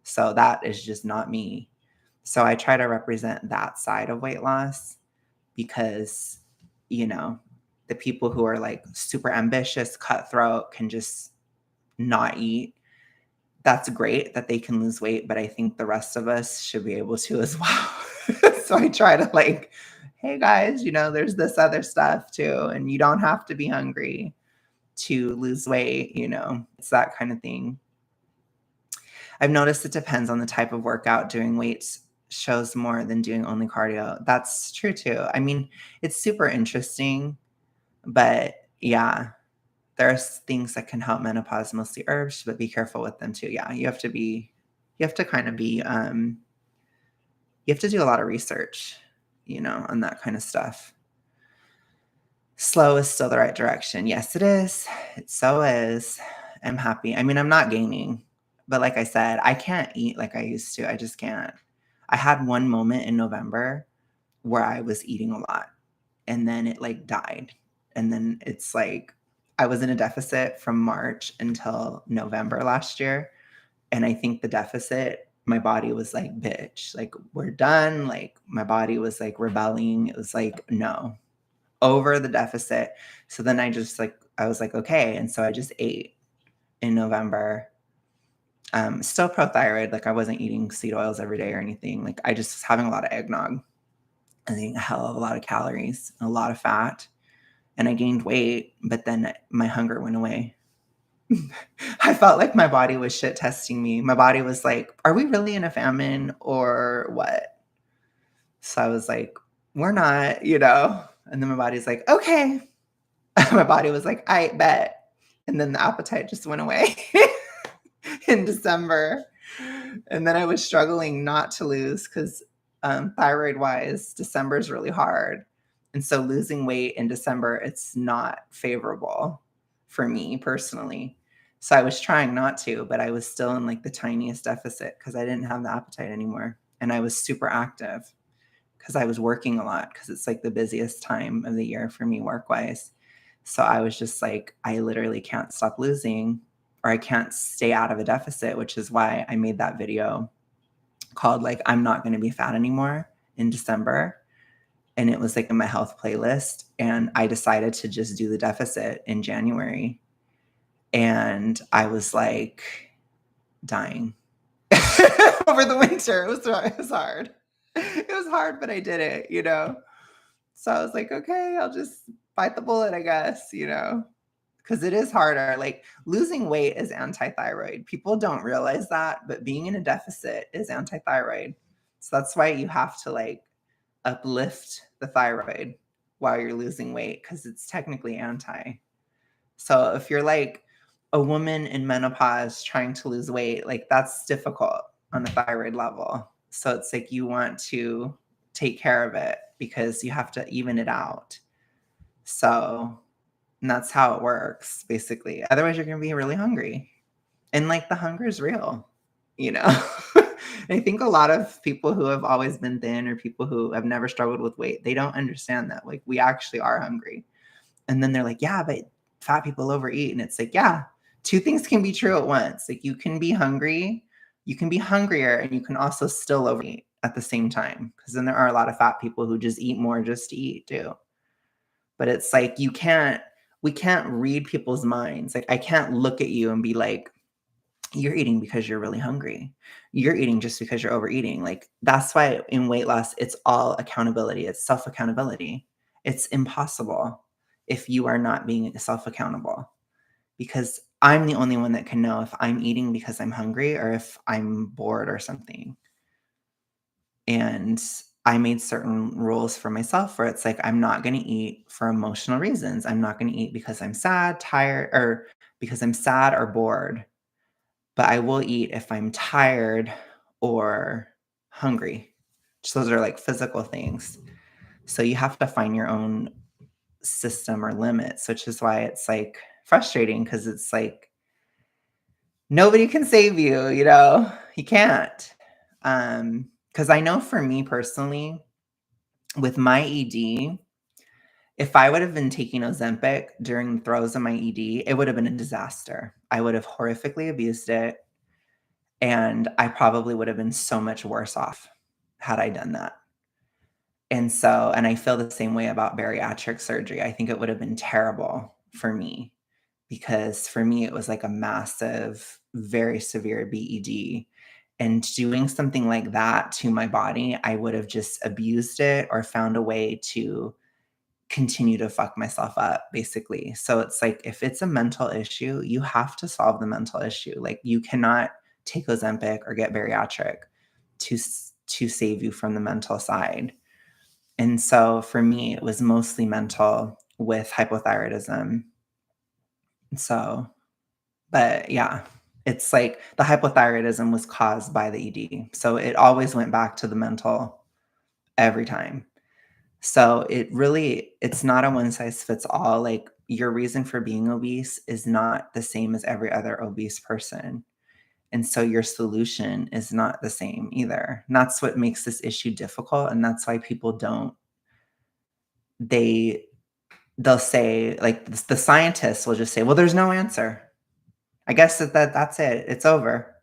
So that is just not me. So I try to represent that side of weight loss because, you know, the people who are like super ambitious, cutthroat, can just not eat. That's great that they can lose weight, but I think the rest of us should be able to as well. So I try to like, hey guys, there's this other stuff too, and you don't have to be hungry to lose weight. It's that kind of thing. I've noticed it depends on the type of workout. Doing weights shows more than doing only cardio. That's true too. I mean, it's super interesting, but yeah, there's things that can help menopause, mostly herbs, but be careful with them too. Yeah, you have to kind of be, you have to do a lot of research, on that kind of stuff. Slow is still the right direction. Yes, it is. It so is. I'm happy. I mean, I'm not gaining, but like I said, I can't eat like I used to. I just can't. I had one moment in November where I was eating a lot and then it like died. And then it's like I was in a deficit from March until November last year. And I think the deficit, my body was like, bitch, like we're done. Like my body was like rebelling. It was like, no, over the deficit. So then I was like, okay. And so I just ate in November. Still pro-thyroid. Like I wasn't eating seed oils every day or anything. Like I just was having a lot of eggnog. I think a hell of a lot of calories, a lot of fat. And I gained weight, but then my hunger went away. I felt like my body was shit testing me. My body was like, are we really in a famine or what? So I was like, we're not. And then my body's like, okay. My body was like, I bet. And then the appetite just went away in December. And then I was struggling not to lose because thyroid wise, December is really hard. And so losing weight in December, it's not favorable for me personally. So I was trying not to, but I was still in like the tiniest deficit because I didn't have the appetite anymore. And I was super active because I was working a lot because it's like the busiest time of the year for me work wise. So I was just like, I literally can't stop losing or I can't stay out of a deficit, which is why I made that video called like, I'm not going to be fat anymore in December. And it was like in my health playlist. And I decided to just do the deficit in January. And I was like dying over the winter. It was hard. It was hard, but I did it. So I was like, okay, I'll just bite the bullet, I guess. Because it is harder. Like losing weight is anti-thyroid. People don't realize that, but being in a deficit is anti-thyroid. So that's why you have to like uplift the thyroid while you're losing weight because it's technically anti. So if you're like a woman in menopause trying to lose weight, like that's difficult on a thyroid level. So it's like you want to take care of it because you have to even it out. So and that's how it works, basically. Otherwise, you're going to be really hungry. And like the hunger is real, you know? I think a lot of people who have always been thin or people who have never struggled with weight, they don't understand that. Like we actually are hungry. And then they're like, yeah, but fat people overeat. And it's like, yeah, two things can be true at once. Like you can be hungry, you can be hungrier, and you can also still overeat at the same time. Because then there are a lot of fat people who just eat more just to eat too. But it's like we can't read people's minds. Like I can't look at you and be like, you're eating because you're really hungry. You're eating just because you're overeating. Like that's why in weight loss, it's all accountability. It's self-accountability. It's impossible if you are not being self-accountable because I'm the only one that can know if I'm eating because I'm hungry or if I'm bored or something. And I made certain rules for myself where it's like, I'm not going to eat for emotional reasons. I'm not going to eat because I'm sad, tired, or because I'm sad or bored, but I will eat if I'm tired or hungry. So those are like physical things. So you have to find your own system or limits, which is why it's like frustrating because it's like nobody can save you, you can't. Because I know for me personally, with my ED, if I would have been taking Ozempic during the throes of my ED, it would have been a disaster. I would have horrifically abused it, and I probably would have been so much worse off had I done that. And I feel the same way about bariatric surgery. I think it would have been terrible for me because for me, it was like a massive, very severe BED. And doing something like that to my body, I would have just abused it or found a way to continue to fuck myself up, basically. So it's like if it's a mental issue, you have to solve the mental issue. Like you cannot take Ozempic or get bariatric to save you from the mental side. And so for me, it was mostly mental with hypothyroidism. So, but yeah, it's like the hypothyroidism was caused by the ED. So it always went back to the mental every time. So it's not a one size fits all. Like your reason for being obese is not the same as every other obese person. And so your solution is not the same either. And that's what makes this issue difficult. And that's why people don't, they they'll say, like, the scientists will just say, "Well, there's no answer. I guess that's it. It's over.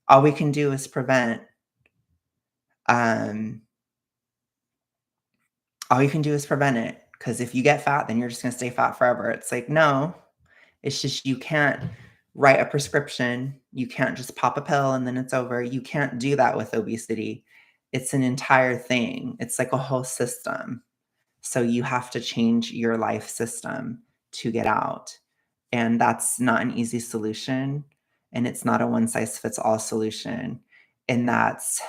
All we can do is prevent, um, all you can do is prevent it. Because if you get fat, then you're just gonna stay fat forever." It's like, no, it's just you can't write a prescription. You can't just pop a pill and then it's over. You can't do that with obesity. It's an entire thing. It's like a whole system. So you have to change your life system to get out. And that's not an easy solution. And it's not a one size fits all solution. And that's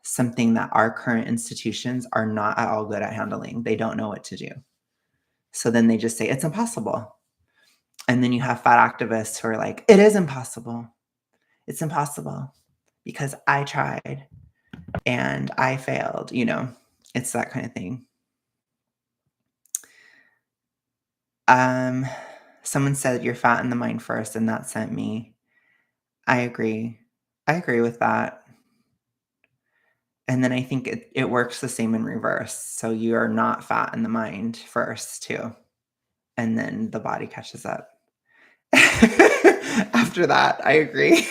something that our current institutions are not at all good at handling. They don't know what to do. So then they just say, it's impossible. And then you have fat activists who are like, it is impossible. It's impossible because I tried and I failed. It's that kind of thing. Um, Someone said you're fat in the mind first, and that sent me. I agree. I agree with that. And then I think it works the same in reverse. So you are not fat in the mind first, too. And then the body catches up. After that, I agree.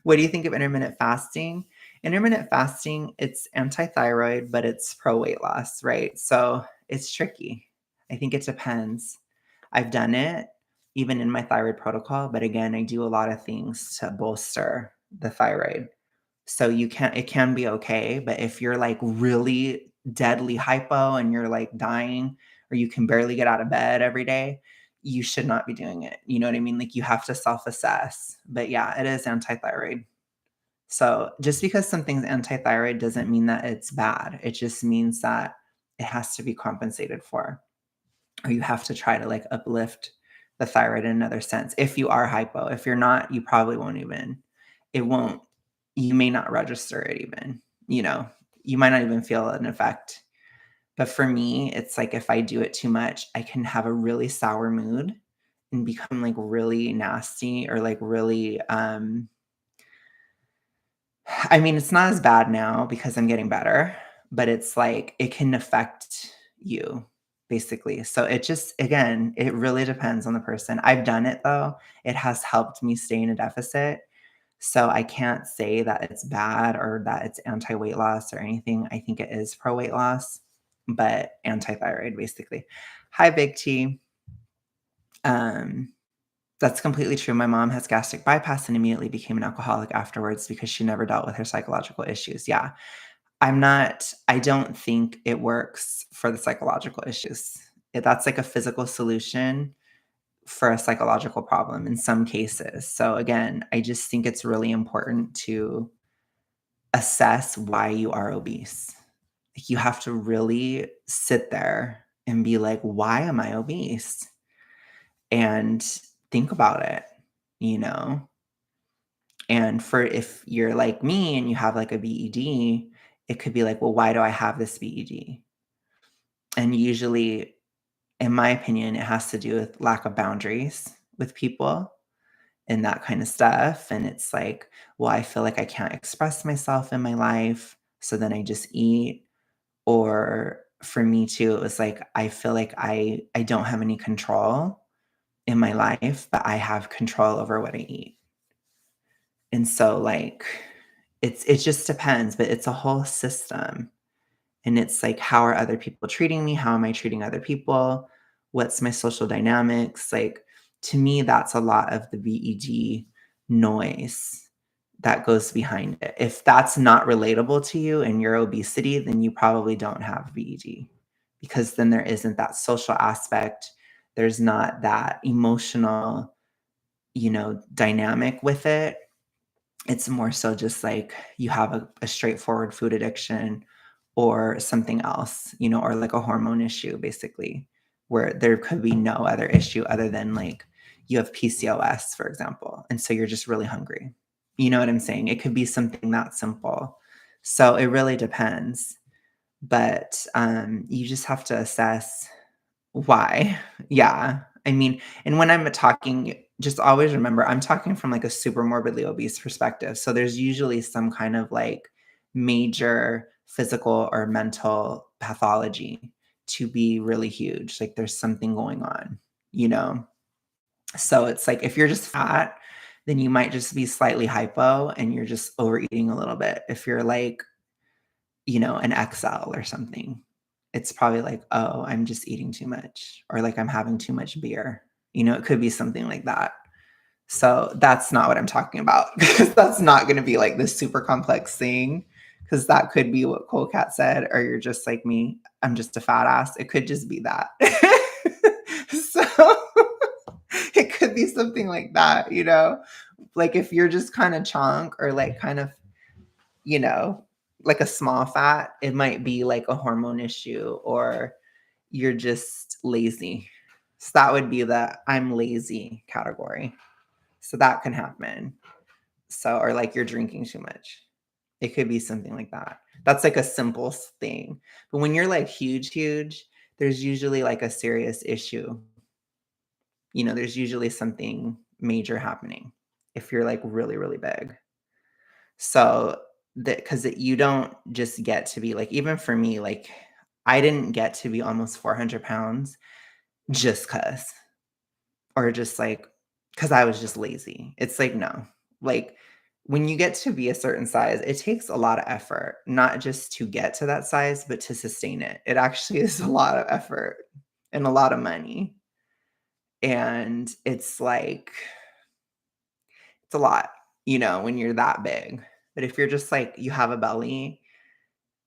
What do you think of intermittent fasting? Intermittent fasting, it's anti-thyroid, but it's pro weight loss, right? So it's tricky. I think it depends. I've done it even in my thyroid protocol, but again, I do a lot of things to bolster the thyroid. So it can be okay, but if you're like really deadly hypo and you're like dying or you can barely get out of bed every day, you should not be doing it. You know what I mean? Like you have to self-assess. But yeah, it is anti-thyroid. So just because something's anti-thyroid doesn't mean that it's bad. It just means that it has to be compensated for. Or you have to try to like uplift the thyroid in another sense. If you are hypo, if you're not, you probably won't even, it won't, you may not register it even, you might not even feel an effect. But for me, it's like if I do it too much, I can have a really sour mood and become like really nasty or like really, I mean, it's not as bad now because I'm getting better, but it's like it can affect you basically. So it just, again, it really depends on the person. I've done it though. It has helped me stay in a deficit. So I can't say that it's bad or that it's anti weight loss or anything. I think it is pro weight loss, but anti thyroid basically. Hi, Big T. Um, that's completely true. My mom has gastric bypass and immediately became an alcoholic afterwards because she never dealt with her psychological issues. Yeah. I don't think it works for the psychological issues. That's like a physical solution for a psychological problem in some cases. So again, I just think it's really important to assess why you are obese. Like you have to really sit there and be like, why am I obese? And think about it, you know? And for if you're like me and you have like a BED, it could be like, well, why do I have this BED? And usually, in my opinion, it has to do with lack of boundaries with people. and that kind of stuff. And it's like, well, I feel like I can't express myself in my life. So then I just eat. Or for me too, it was like, I feel like I don't have any control in my life, but I have control over what I eat. And so like it just depends, but it's a whole system. And it's like, how are other people treating me? How am I treating other people? What's my social dynamics? Like, to me, that's a lot of the BED noise that goes behind it. If that's not relatable to you and your obesity, then you probably don't have BED because then there isn't that social aspect. There's not that emotional, dynamic with it. It's more so just like you have a straightforward food addiction or something else, or like a hormone issue, basically, where there could be no other issue other than like you have PCOS, for example. And so you're just really hungry. You know what I'm saying? It could be something that simple. So it really depends. But you just have to assess why? Yeah. I mean, and when I'm talking, just always remember I'm talking from like a super morbidly obese perspective. So there's usually some kind of like major physical or mental pathology to be really huge. Like there's something going on, you know? So it's like if you're just fat, then you might just be slightly hypo and you're just overeating a little bit. If you're like, an XL or something. It's probably like, "Oh, I'm just eating too much," or like, "I'm having too much beer." It could be something like that. So, that's not what I'm talking about because that's not gonna be like this super complex thing. Because that could be what Cole Cat said, or you're just like me, I'm just a fat ass. It could just be that. So, it could be something like that, Like, if you're just kinda chunk or, like, kind of you know, like a small fat, it might be like a hormone issue or you're just lazy. So that would be the I'm lazy category. So that can happen. So, or like you're drinking too much. It could be something like that. That's like a simple thing. But when you're like huge, huge, there's usually like a serious issue. There's usually something major happening if you're like really, really big. So, that because you don't just get to be like even for me, like, I didn't get to be almost 400 pounds just 'cause, or just like, cause I was just lazy. It's like, no. Like, when you get to be a certain size, it takes a lot of effort, not just to get to that size, but to sustain it. It actually is a lot of effort and a lot of money, and it's like it's a lot, when you're that big. But if you're just like you have a belly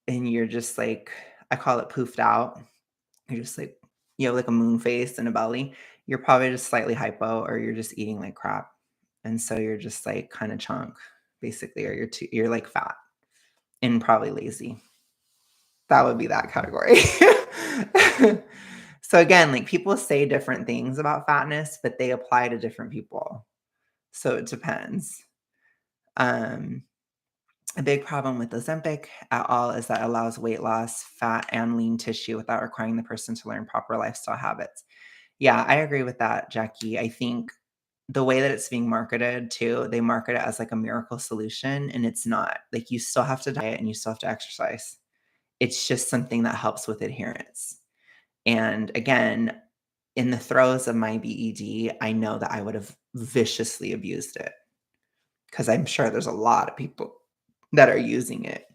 and you're just like I call it poofed out. You're just like you have like a moon face and a belly. You're probably just slightly hypo or you're just eating like crap. And so you're just like kind of chunk basically or you're like fat and probably lazy. That would be that category. So again, like people say different things about fatness, but they apply to different people. So it depends. Um A big problem with Ozempic at all is that it allows weight loss, fat, and lean tissue without requiring the person to learn proper lifestyle habits. Yeah, I agree with that, Jackie. I think the way that it's being marketed too, they market it as like a miracle solution, and it's not. Like you still have to diet and you still have to exercise. It's just something that helps with adherence. And again, in the throes of my BED, I know that I would have viciously abused it because I'm sure there's a lot of people that are using it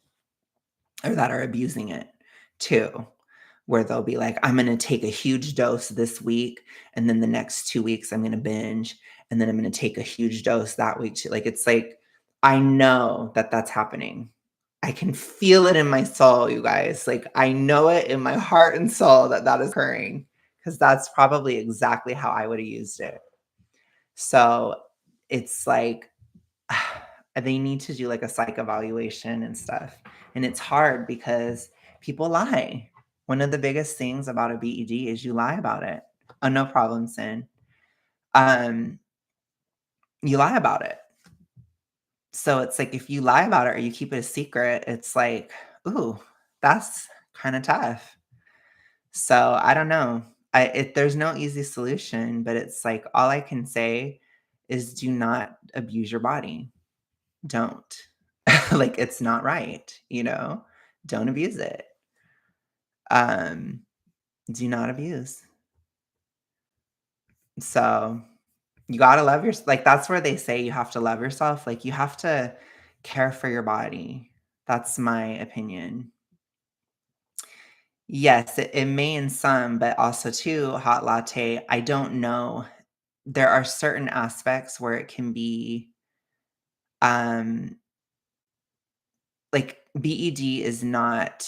or that are abusing it too, where they'll be like, I'm going to take a huge dose this week. And then the next 2 weeks, I'm going to binge. And then I'm going to take a huge dose that week too. Like, it's like, I know that that's happening. I can feel it in my soul, you guys. Like, I know it in my heart and soul that that is occurring because that's probably exactly how I would have used it. So it's like, they need to do like a psych evaluation and stuff. And it's hard because people lie. One of the biggest things about a BED is you lie about it. Oh, no problem, Sin. Um, you lie about it. So it's like if you lie about it or you keep it a secret, it's like, ooh, that's kind of tough. So I don't know. There's no easy solution, but it's like all I can say is do not abuse your body. Don't. Like, it's not right, you know? Don't abuse it. Um, do not abuse. So, you gotta love your like, that's where they say you have to love yourself, like, you have to care for your body. That's my opinion. Yes, it may in some, but also too, hot latte, I don't know. There are certain aspects where it can be, um, like, BED is not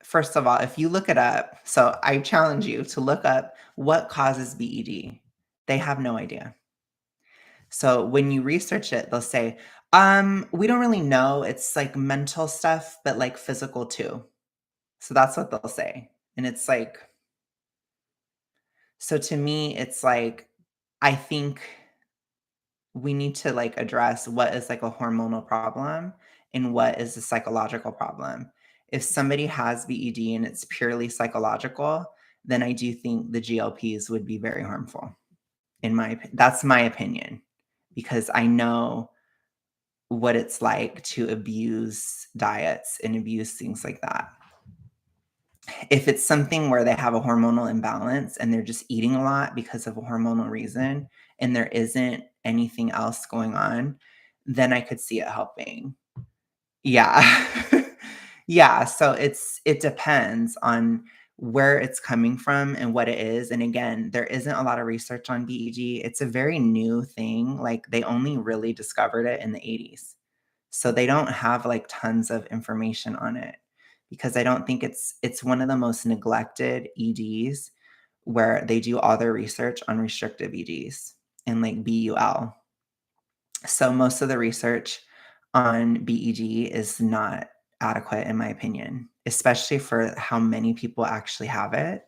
first of all, if you look it up so I challenge you to look up what causes BED. They have no idea. So when you research it, they'll say, we don't really know. It's like mental stuff, but like physical too." So that's what they'll say. And it's like, so to me, it's like, I think we need to like address what is like a hormonal problem and what is a psychological problem. If somebody has BED and it's purely psychological, then I do think the GLPs would be very harmful. That's my opinion because I know what it's like to abuse diets and abuse things like that. If it's something where they have a hormonal imbalance and they're just eating a lot because of a hormonal reason and there isn't anything else going on, then I could see it helping. Yeah. Yeah, so it depends on where it's coming from and what it is, and again, there isn't a lot of research on BED. It's a very new thing, like, they only really discovered it in the '80s. So they don't have, like, tons of information on it because I don't think it's one of the most neglected EDs where they do all their research on restrictive EDs and, like, BUL. So most of the research on BED is not adequate in my opinion, especially for how many people actually have it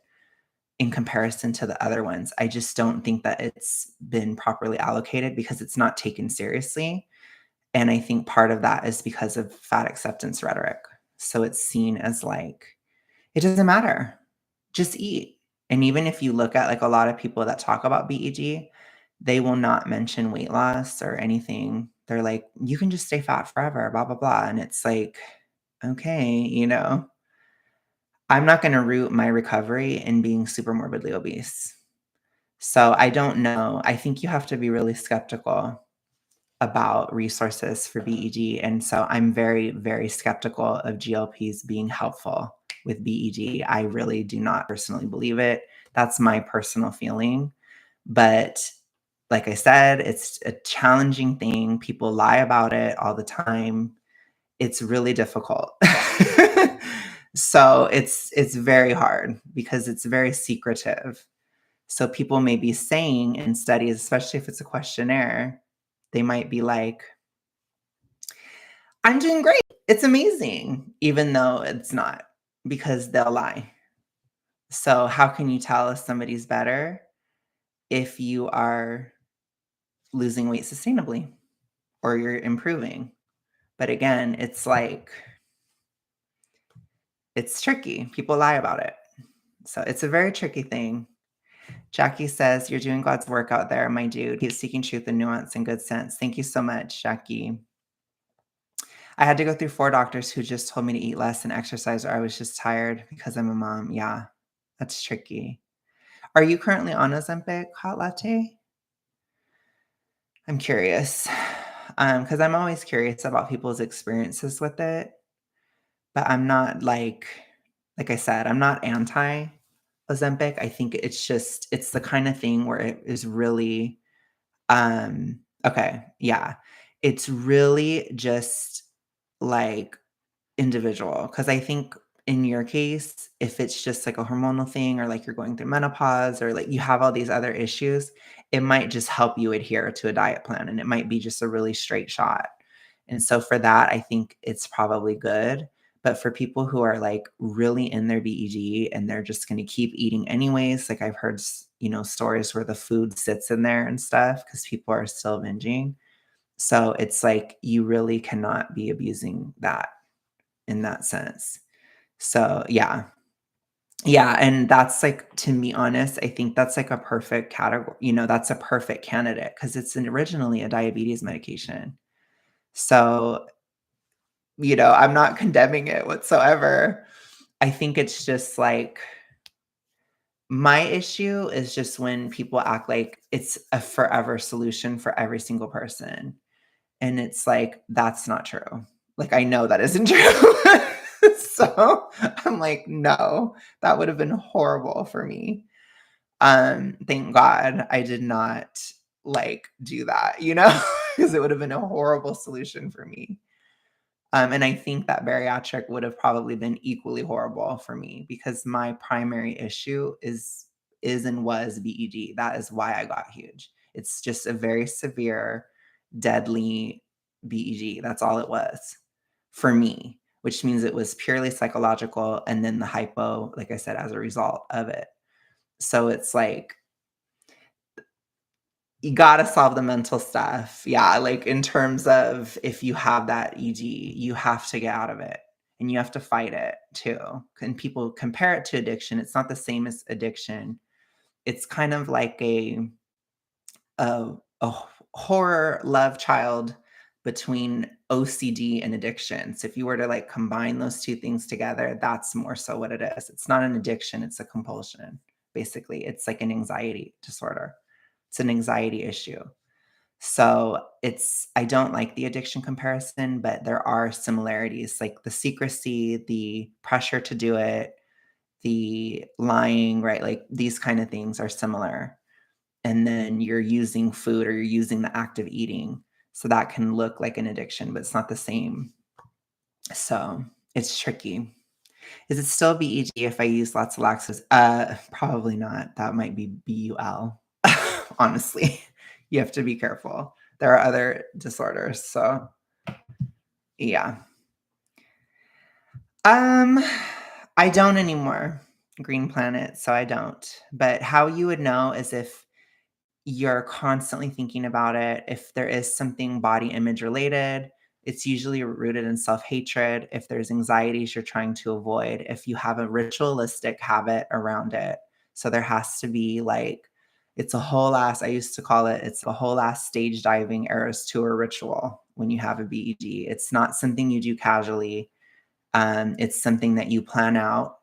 in comparison to the other ones. I just don't think that it's been properly allocated because it's not taken seriously. And I think part of that is because of fat acceptance rhetoric. So it's seen as like, it doesn't matter. Just eat. And even if you look at like a lot of people that talk about BED, they will not mention weight loss or anything. They're like, you can just stay fat forever, blah, blah, blah. And it's like, okay, I'm not going to root my recovery in being super morbidly obese. So I don't know. I think you have to be really skeptical about resources for BED. And so I'm very, very skeptical of GLPs being helpful with BED. I really do not personally believe it. That's my personal feeling. But like I said, it's a challenging thing. People lie about it all the time. It's really difficult. So it's very hard because it's very secretive. So people may be saying in studies, especially if it's a questionnaire, they might be like, I'm doing great. It's amazing, even though it's not because they'll lie. So, how can you tell if somebody's better if you are losing weight sustainably or you're improving? But again, it's like, it's tricky. People lie about it. So, it's a very tricky thing. Jackie says, "You're doing God's work out there, my dude. He's seeking truth and nuance and good sense." Thank you so much, Jackie. I had to go through 4 doctors who just told me to eat less and exercise, or I was just tired because I'm a mom. Yeah, that's tricky. Are you currently on Ozempic hot latte? I'm curious. Because I'm always curious about people's experiences with it, but I'm not like I said, I'm not anti Ozempic. I think it's the kind of thing where it is really, okay, yeah. It's really just like individual, because I think in your case, if it's just like a hormonal thing or like you're going through menopause or like you have all these other issues, it might just help you adhere to a diet plan and it might be just a really straight shot. And so for that, I think it's probably good. But for people who are like really in their BED and they're just going to keep eating anyways, like I've heard, stories where the food sits in there and stuff because people are still binging. So it's like you really cannot be abusing that in that sense. So, yeah. Yeah, and that's like, to be honest, I think that's like a perfect category, that's a perfect candidate because it's originally a diabetes medication. So, I'm not condemning it whatsoever. I think it's just like my issue is just when people act like it's a forever solution for every single person. And it's like, that's not true. Like, I know that isn't true. So I'm like, no, that would have been horrible for me. Thank God I did not like do that, because it would have been a horrible solution for me. And I think that bariatric would have probably been equally horrible for me because my primary issue is and was BED. That is why I got huge. It's just a very severe, deadly BED. That's all it was for me, which means it was purely psychological and then the hypo, like I said, as a result of it. So it's like you gotta solve the mental stuff. Yeah, like, in terms of if you have that ED, you have to get out of it, and you have to fight it too. And people compare it to addiction. It's not the same as addiction. It's kind of like a horror love child between OCD and addiction. So if you were to, like, combine those 2 things together, that's more so what it is. It's not an addiction, it's a compulsion, basically. It's like an anxiety disorder. It's an anxiety issue. So I don't like the addiction comparison, but there are similarities like the secrecy, the pressure to do it, the lying, right? Like these kind of things are similar. And then you're using food or you're using the act of eating. So that can look like an addiction, but it's not the same. So it's tricky. Is it still BED if I use lots of laxatives? Probably not. That might be BUL. Honestly, you have to be careful. There are other disorders, so yeah. Um, I don't anymore. Green Planet, so I don't. But how you would know is if you're constantly thinking about it. If there is something body image related, it's usually rooted in self hatred. If there's anxieties you're trying to avoid, if you have a ritualistic habit around it. So there has to be like, it's a whole ass, I used to call it, it's a whole ass stage diving Eras tour ritual when you have a BED. It's not something you do casually. It's something that you plan out.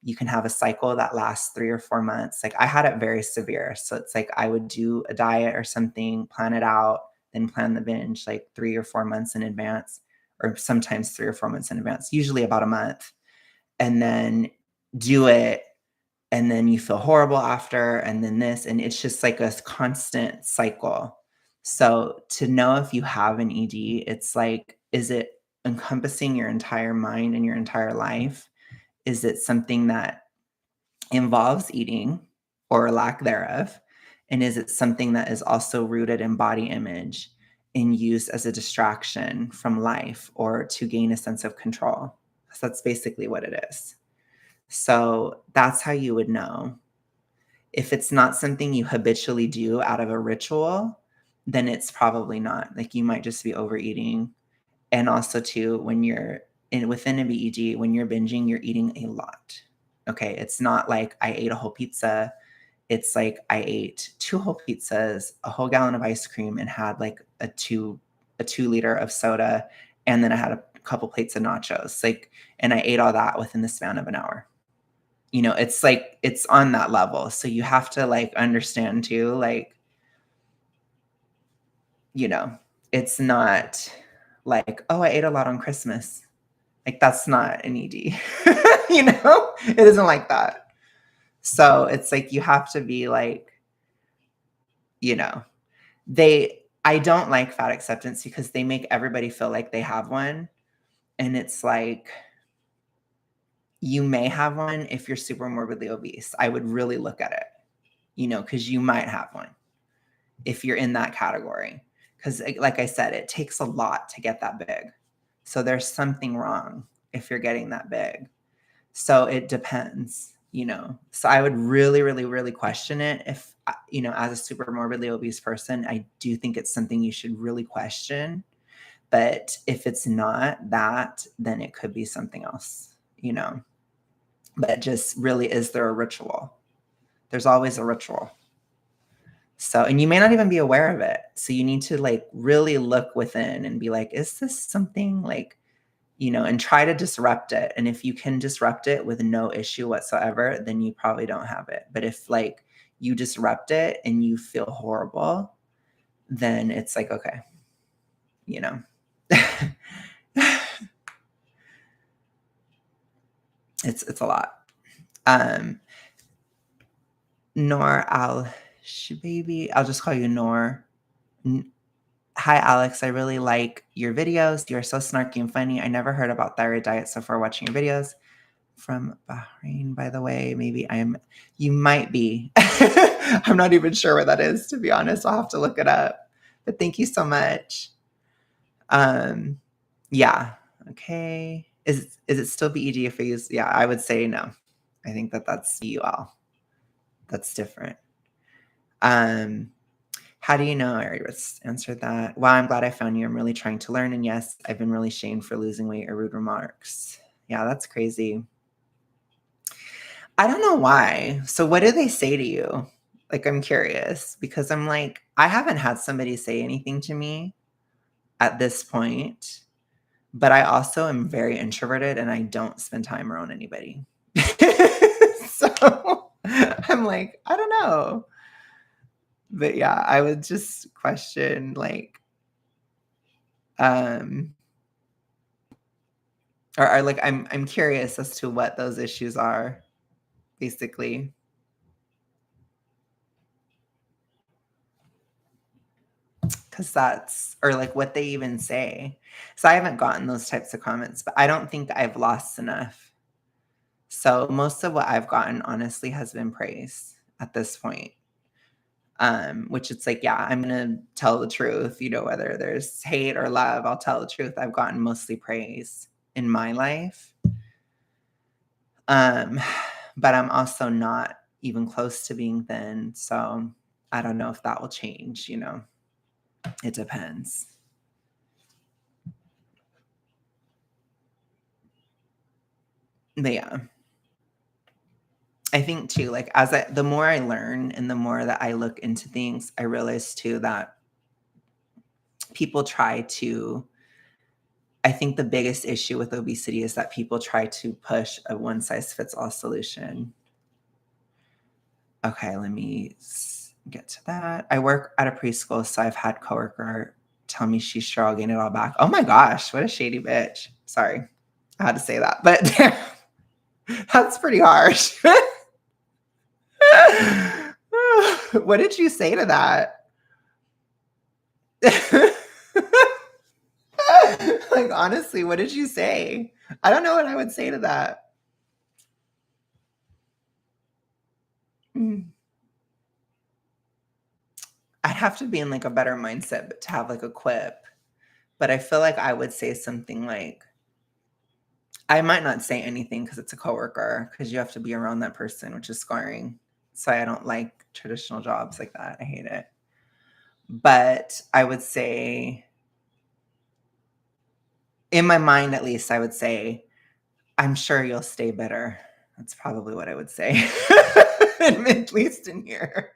You can have a cycle that lasts 3 or 4 months. Like, I had it very severe, so it's like I would do a diet or something, plan it out, then plan the binge, like, 3 or 4 months in advance, or sometimes 3 or 4 months in advance, usually about a month, and then do it, and then you feel horrible after, and then this, and it's just like a constant cycle. So, to know if you have an ED, it's like, is it encompassing your entire mind and your entire life? Is it something that involves eating or lack thereof? And is it something that is also rooted in body image and used as a distraction from life or to gain a sense of control? So that's basically what it is. So that's how you would know. If it's not something you habitually do out of a ritual, then it's probably not. Like you might just be overeating. And also too, when you're within a BED, when you're binging, you're eating a lot. Okay, it's not like I ate a whole pizza. It's like I ate 2 whole pizzas, a whole gallon of ice cream, and had like a 2 liter of soda, and then I had a couple plates of nachos. Like, and I ate all that within the span of an hour. It's like it's on that level. So you have to like understand too, like, you know, it's not like, oh, I ate a lot on Christmas. Like that's not an ED. It isn't like that. So it's like you have to be like, you know, I don't like fat acceptance because they make everybody feel like they have one. And it's like, you may have one if you're super morbidly obese. I would really look at it, because you might have one if you're in that category. Because, like I said, it takes a lot to get that big. So there's something wrong if you're getting that big. So it depends. So I would really, really, really question it if, as a super morbidly obese person, I do think it's something you should really question. But if it's not that, then it could be something else. but just really, is there a ritual? There's always a ritual. So, and you may not even be aware of it. So you need to like really look within and be like, is this something like, and try to disrupt it. And if you can disrupt it with no issue whatsoever, then you probably don't have it. But if like you disrupt it and you feel horrible, then it's like, okay, you know. It's a lot. Nor baby, I'll just call you Nor. Hi, Alex. I really like your videos. You're so snarky and funny. I never heard about thyroid diet so far watching your videos. From Bahrain, by the way. Maybe you might be. I'm not even sure where that is, to be honest. I'll have to look it up. But thank you so much. Yeah. Okay. Is it still BED if I use? Yeah, I would say no. I think that's BUL. That's different. How do you know? I already answered that. Wow, I'm glad I found you. I'm really trying to learn. And yes, I've been really shamed for losing weight or rude remarks. Yeah, that's crazy. I don't know why. So what do they say to you? Like, I'm curious because I'm like, I haven't had somebody say anything to me at this point, but I also am very introverted and I don't spend time around anybody. So I'm like, I don't know. But yeah, I would just question like, or like I'm curious as to what those issues are, basically. Because or like what they even say. So I haven't gotten those types of comments, but I don't think I've lost enough. So most of what I've gotten honestly has been praise at this point. Which it's like, yeah, I'm gonna tell the truth, whether there's hate or love, I'll tell the truth. I've gotten mostly praise in my life. But I'm also not even close to being thin. So I don't know if that will change, It depends. But yeah. I think too, like the more I learn and the more that I look into things, I realize too that people I think the biggest issue with obesity is that people try to push a one size fits all solution. Okay, let me get to that. I work at a preschool, so I've had coworker tell me she's sure I'll gain it all back. Oh my gosh, what a shady bitch. Sorry, I had to say that, but that's pretty harsh. What did you say to that? Like, honestly, what did you say? I don't know what I would say to that. I'd have to be in like a better mindset to have like a quip. But I feel like I would say something like, I might not say anything because it's a coworker, because you have to be around that person, which is scarring. So I don't like traditional jobs like that. I hate it. But I would say, in my mind at least, I would say, I'm sure you'll stay better. That's probably what I would say. At least in here.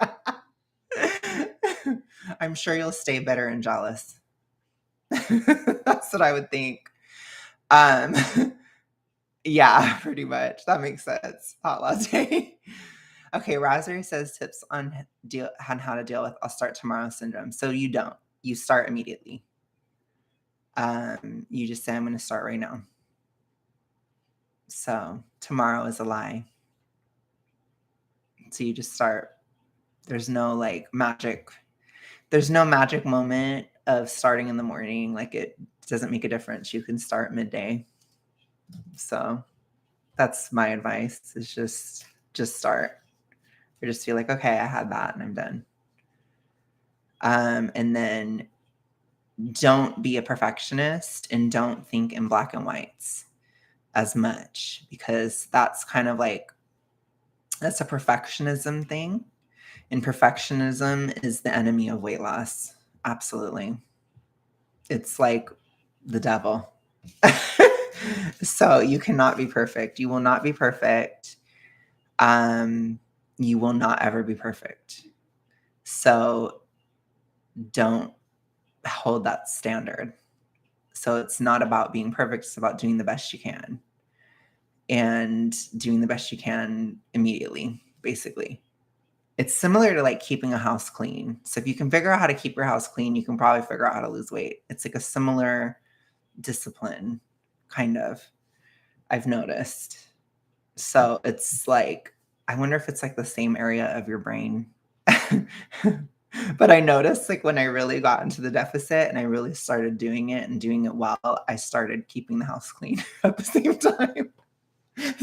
I'm sure you'll stay better and jealous. That's what I would think. Yeah, pretty much. That makes sense. Hot latte. Okay, Raspberry says tips on how to deal with I'll start tomorrow syndrome. So you don't. You start immediately. You just say I'm going to start right now. So tomorrow is a lie. So you just start. There's no like magic. There's no magic moment of starting in the morning. Like it doesn't make a difference. You can start midday. So that's my advice, is just start. Or just feel like, okay, I had that and I'm done. And then don't be a perfectionist and don't think in black and whites as much, because that's kind of like, that's a perfectionism thing. And perfectionism is the enemy of weight loss. Absolutely. It's like the devil. So you cannot be perfect. You will not be perfect. Um, you will not ever be perfect. So don't hold that standard. So it's not about being perfect. It's about doing the best you can and doing the best you can immediately, basically. It's similar to like keeping a house clean. So if you can figure out how to keep your house clean, you can probably figure out how to lose weight. It's like a similar discipline, kind of, I've noticed. So it's like, I wonder if it's like the same area of your brain. But I noticed like when I really got into the deficit and I really started doing it and doing it well, I started keeping the house clean at the same time.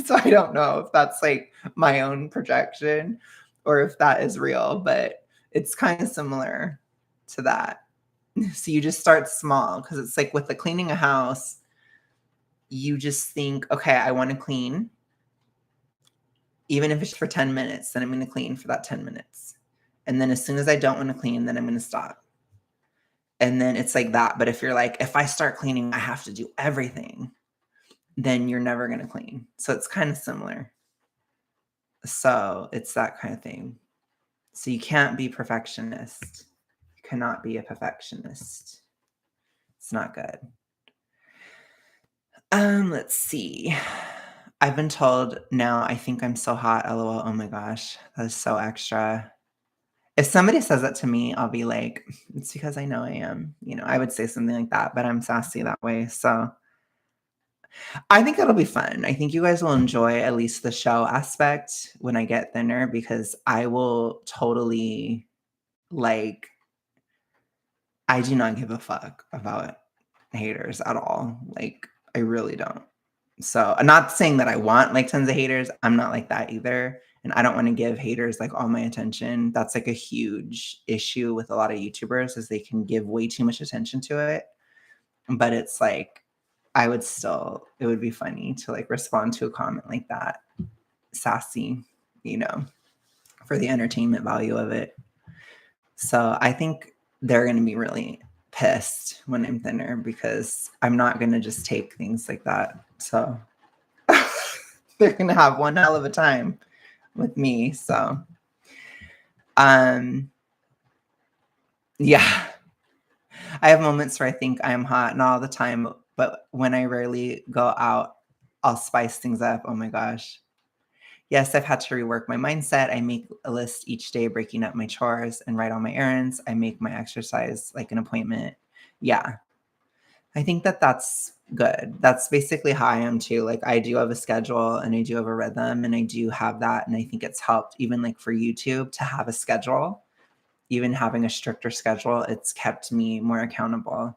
So I don't know if that's like my own projection or if that is real, but it's kind of similar to that. So you just start small because it's like with the cleaning a house, you just think, okay, I want to clean. Even if it's for 10 minutes, then I'm going to clean for that 10 minutes. And then as soon as I don't want to clean, then I'm going to stop. And then it's like that. But if you're like, if I start cleaning, I have to do everything, then you're never going to clean. So it's kind of similar. So it's that kind of thing. So you can't be perfectionist. You cannot be a perfectionist. It's not good. Let's see. I've been told now I think I'm so hot, LOL. Oh my gosh, that is so extra. If somebody says that to me, I'll be like, it's because I know I am. I would say something like that, but I'm sassy that way. So I think it'll be fun. I think you guys will enjoy at least the show aspect when I get thinner because I will totally like, I do not give a fuck about haters at all. Like, I really don't. So I'm not saying that I want like tons of haters. I'm not like that either. And I don't want to give haters like all my attention. That's like a huge issue with a lot of YouTubers is they can give way too much attention to it. But it's like it would be funny to like respond to a comment like that, sassy, you know, for the entertainment value of it. So I think they're going to be really pissed when I'm thinner because I'm not going to just take things like that. So they're going to have one hell of a time with me. So, yeah, I have moments where I think I'm hot, not all the time, but when I rarely go out, I'll spice things up. Oh my gosh. Yes, I've had to rework my mindset. I make a list each day, breaking up my chores and write all my errands. I make my exercise like an appointment. Yeah, I think that that's good. That's basically how I am too. Like I do have a schedule and I do have a rhythm and I do have that. And I think it's helped even like for YouTube to have a schedule, even having a stricter schedule, it's kept me more accountable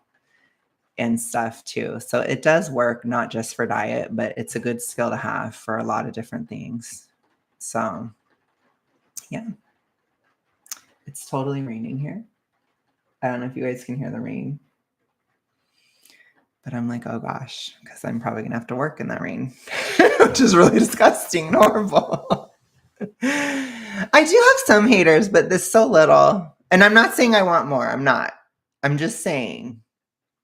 and stuff too. So it does work not just for diet, but it's a good skill to have for a lot of different things. So yeah, it's totally raining here. I don't know if you guys can hear the rain. But I'm like, oh gosh, because I'm probably gonna have to work in that rain, which is really disgusting and horrible. I do have some haters, but there's so little. And I'm not saying I want more. I'm not. I'm just saying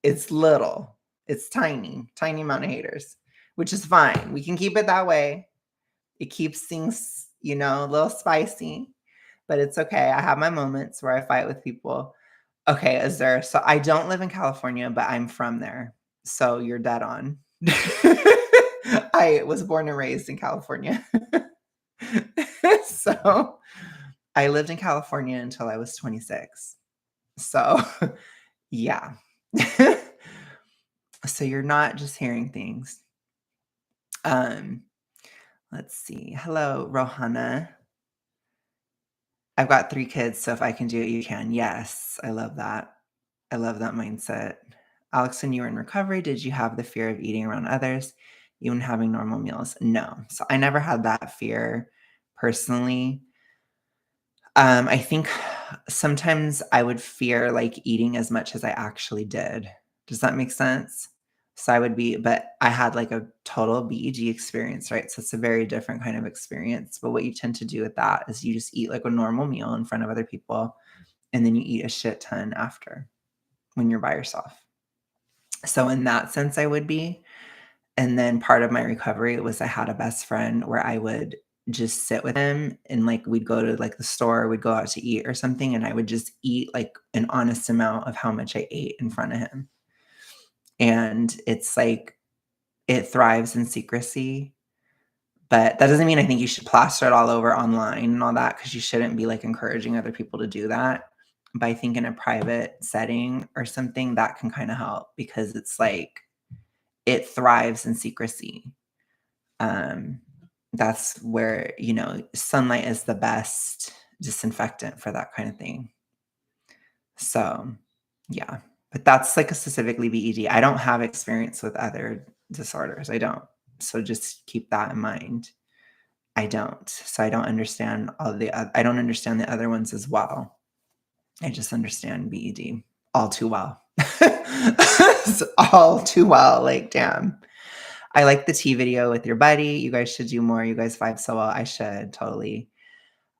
it's little. It's tiny, tiny amount of haters, which is fine. We can keep it that way. It keeps things, a little spicy, but it's okay. I have my moments where I fight with people. Okay, so I don't live in California, but I'm from there. So you're dead on. I was born and raised in California. So I lived in California until I was 26. So yeah. So you're not just hearing things. Let's see. Hello, Rohana. I've got 3 kids, so if I can do it, you can. Yes, I love that. I love that mindset. Alex, when you were in recovery, did you have the fear of eating around others, even having normal meals? No. So I never had that fear personally. I think sometimes I would fear like eating as much as I actually did. Does that make sense? So but I had like a total BEG experience, right? So it's a very different kind of experience. But what you tend to do with that is you just eat like a normal meal in front of other people, and then you eat a shit ton after when you're by yourself. So in that sense, I would be. And then part of my recovery was I had a best friend where I would just sit with him and, like, we'd go to, like, the store, we'd go out to eat or something, and I would just eat, like, an honest amount of how much I ate in front of him. And it's like it thrives in secrecy, but that doesn't mean I think you should plaster it all over online and all that, because you shouldn't be, like, encouraging other people to do that. But I think in a private setting or something, that can kinda help because it's like it thrives in secrecy. Um, that's where, sunlight is the best disinfectant for that kind of thing. So, yeah. But that's like a specifically BED. I don't have experience with other disorders. I don't. So just keep that in mind. I don't. So I don't understand I don't understand the other ones as well. I just understand BED all too well. All too well. Like, damn. I like the tea video with your buddy. You guys should do more. You guys vibe so well. I should totally.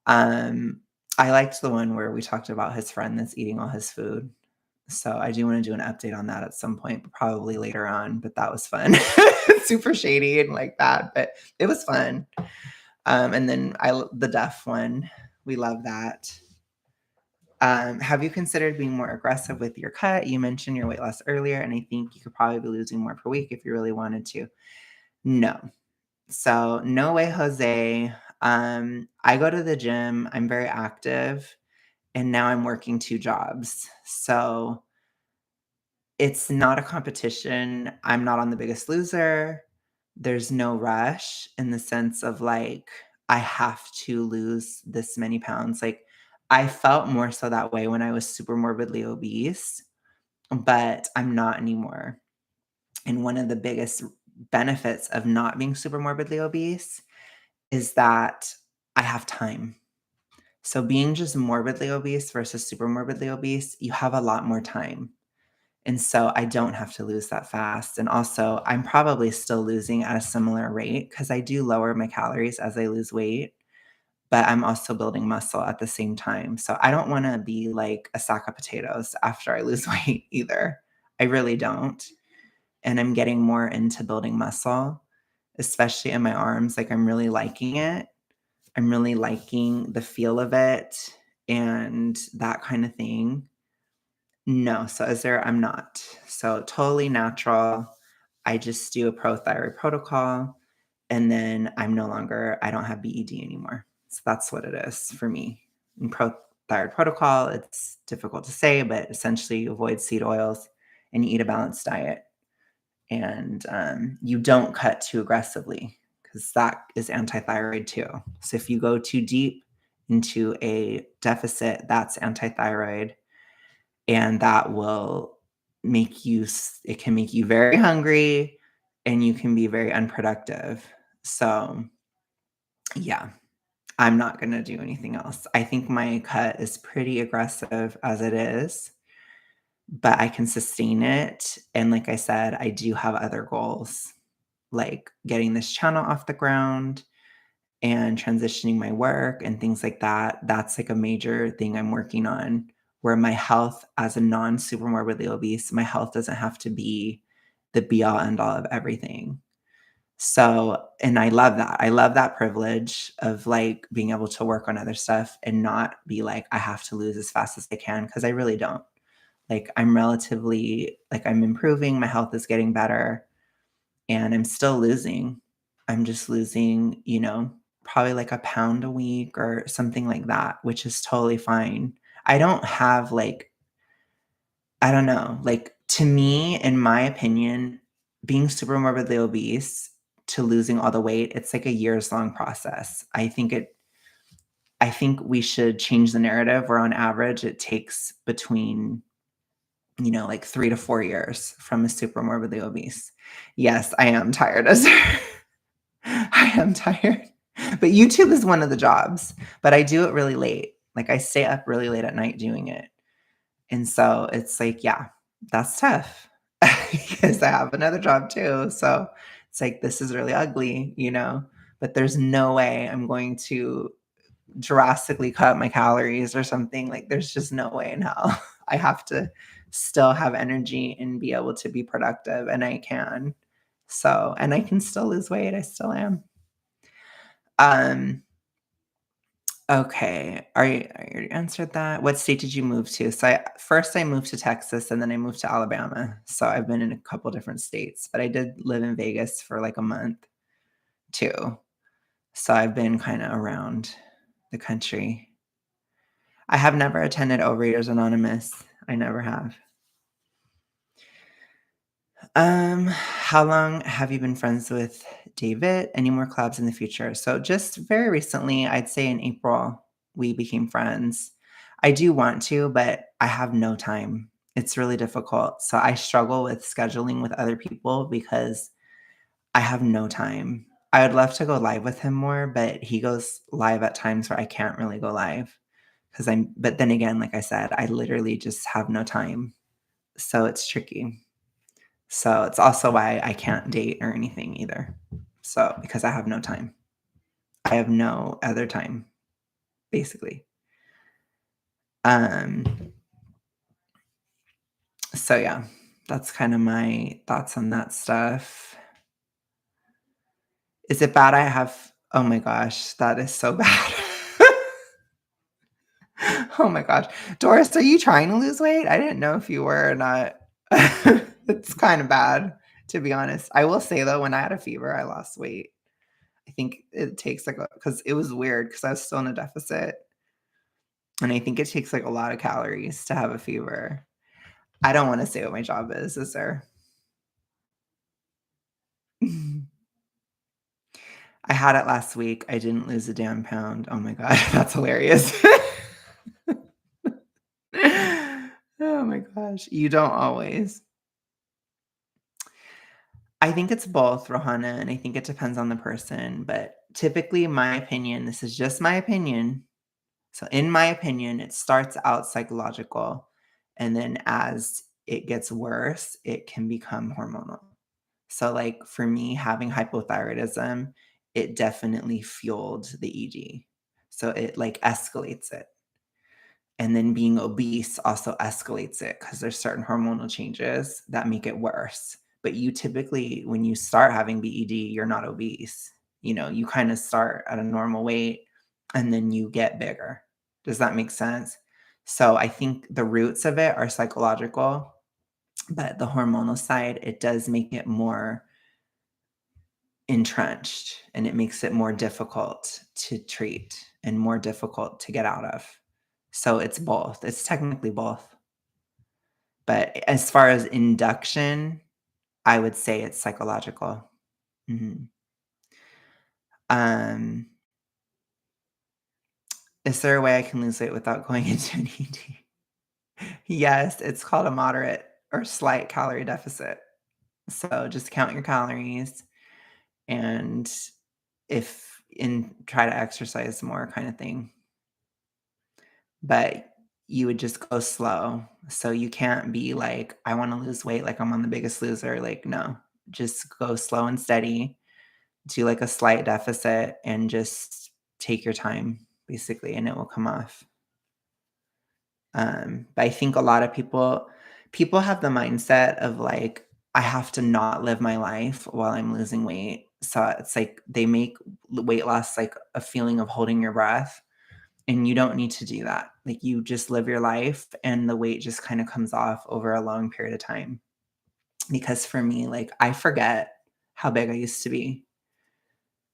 Um, I liked the one where we talked about his friend that's eating all his food. So I do want to do an update on that at some point, but probably later on. But that was fun. Super shady and like that, but it was fun. And then the deaf one, we love that. Have you considered being more aggressive with your cut? You mentioned your weight loss earlier, and I think you could probably be losing more per week if you really wanted to. No. So, no way, Jose. I go to the gym, I'm very active, and now I'm working 2 jobs. So, it's not a competition. I'm not on The Biggest Loser. There's no rush in the sense of like, I have to lose this many pounds. Like, I felt more so that way when I was super morbidly obese, but I'm not anymore. And one of the biggest benefits of not being super morbidly obese is that I have time. So being just morbidly obese versus super morbidly obese, you have a lot more time. And so I don't have to lose that fast. And also, I'm probably still losing at a similar rate because I do lower my calories as I lose weight, but I'm also building muscle at the same time. So I don't want to be like a sack of potatoes after I lose weight either. I really don't. And I'm getting more into building muscle, especially in my arms. Like, I'm really liking it. I'm really liking the feel of it and that kind of thing. No, so I'm not. So totally natural. I just do a pro-thyroid protocol, and then I don't have BED anymore. So that's what it is for me. In pro-thyroid protocol, it's difficult to say, but essentially you avoid seed oils and you eat a balanced diet. And you don't cut too aggressively because that is anti-thyroid too. So if you go too deep into a deficit, that's anti-thyroid, and that will it can make you very hungry and you can be very unproductive. So, yeah, I'm not going to do anything else. I think my cut is pretty aggressive as it is, but I can sustain it. And like I said, I do have other goals, like getting this channel off the ground and transitioning my work and things like that. That's like a major thing I'm working on, where my health as a non-super morbidly obese, my health doesn't have to be the be all end all of everything. So, and I love that. I love that privilege of like being able to work on other stuff and not be like, I have to lose as fast as I can, because I really don't. Like, I'm improving, my health is getting better, and I'm still losing. I'm just losing, probably like a pound a week or something like that, which is totally fine. I don't have like, I don't know, like, to me, in my opinion, being super morbidly obese to losing all the weight, it's like a years long process. I think we should change the narrative where on average it takes between, like 3 to 4 years from a super morbidly obese. Yes, I am tired as I am tired. But YouTube is one of the jobs, but I do it really late. Like, I stay up really late at night doing it. And so it's like, yeah, that's tough because I have another job too. So it's like, this is really ugly, but there's no way I'm going to drastically cut my calories or something. Like, there's just no way in hell. I have to still have energy and be able to be productive, and I can. So, and I can still lose weight, I still am. Um, okay, I already answered that. What state did you move to? So I moved to Texas and then I moved to Alabama. So I've been in a couple different states, but I did live in Vegas for like a month too. So I've been kinda around the country. I have never attended Overeaters Anonymous. I never have. How long have you been friends with David? Any more collabs in the future? So just very recently, I'd say in April, we became friends. I do want to, but I have no time. It's really difficult. So I struggle with scheduling with other people because I have no time. I would love to go live with him more, but he goes live at times where I can't really go live because but then again, like I said, I literally just have no time. So it's tricky. So it's also why I can't date or anything either. So because I have no time. I have no other time, basically. Um, so yeah, that's kind of my thoughts on that stuff. Is it bad I have oh my gosh, that is so bad. Oh my gosh. Doris, are you trying to lose weight? I didn't know if you were or not. It's kind of bad, to be honest. I will say though, when I had a fever, I lost weight. I think it takes like because it was weird because I was still in a deficit. And I think it takes like a lot of calories to have a fever. I don't want to say what my job is there? I had it last week. I didn't lose a damn pound. Oh my god, that's hilarious. Oh my gosh. You don't always. I think it's both, Rohana, and I think it depends on the person, but typically, my opinion, this is just my opinion. So, in my opinion, it starts out psychological, and then as it gets worse, it can become hormonal. So, like for me, having hypothyroidism, it definitely fueled the ED. So, it like escalates it. And then being obese also escalates it because there's certain hormonal changes that make it worse. But you typically, when you start having BED, you're not obese. You kind of start at a normal weight and then you get bigger. Does that make sense? So I think the roots of it are psychological, but the hormonal side, it does make it more entrenched and it makes it more difficult to treat and more difficult to get out of. So it's both. It's technically both. But as far as induction, I would say it's psychological. Mhm. Um, is there a way I can lose weight without going into an ED? Yes, it's called a moderate or slight calorie deficit. So just count your calories and try to exercise more kind of thing. But you would just go slow. So you can't be like, I want to lose weight like I'm on The Biggest Loser. Like, no, just go slow and steady, do like a slight deficit and just take your time basically and it will come off. But I think a lot of people have the mindset of like, I have to not live my life while I'm losing weight. So it's like they make weight loss like a feeling of holding your breath. And you don't need to do that. Like, you just live your life and the weight just kinda comes off over a long period of time. Because for me, like, I forget how big I used to be.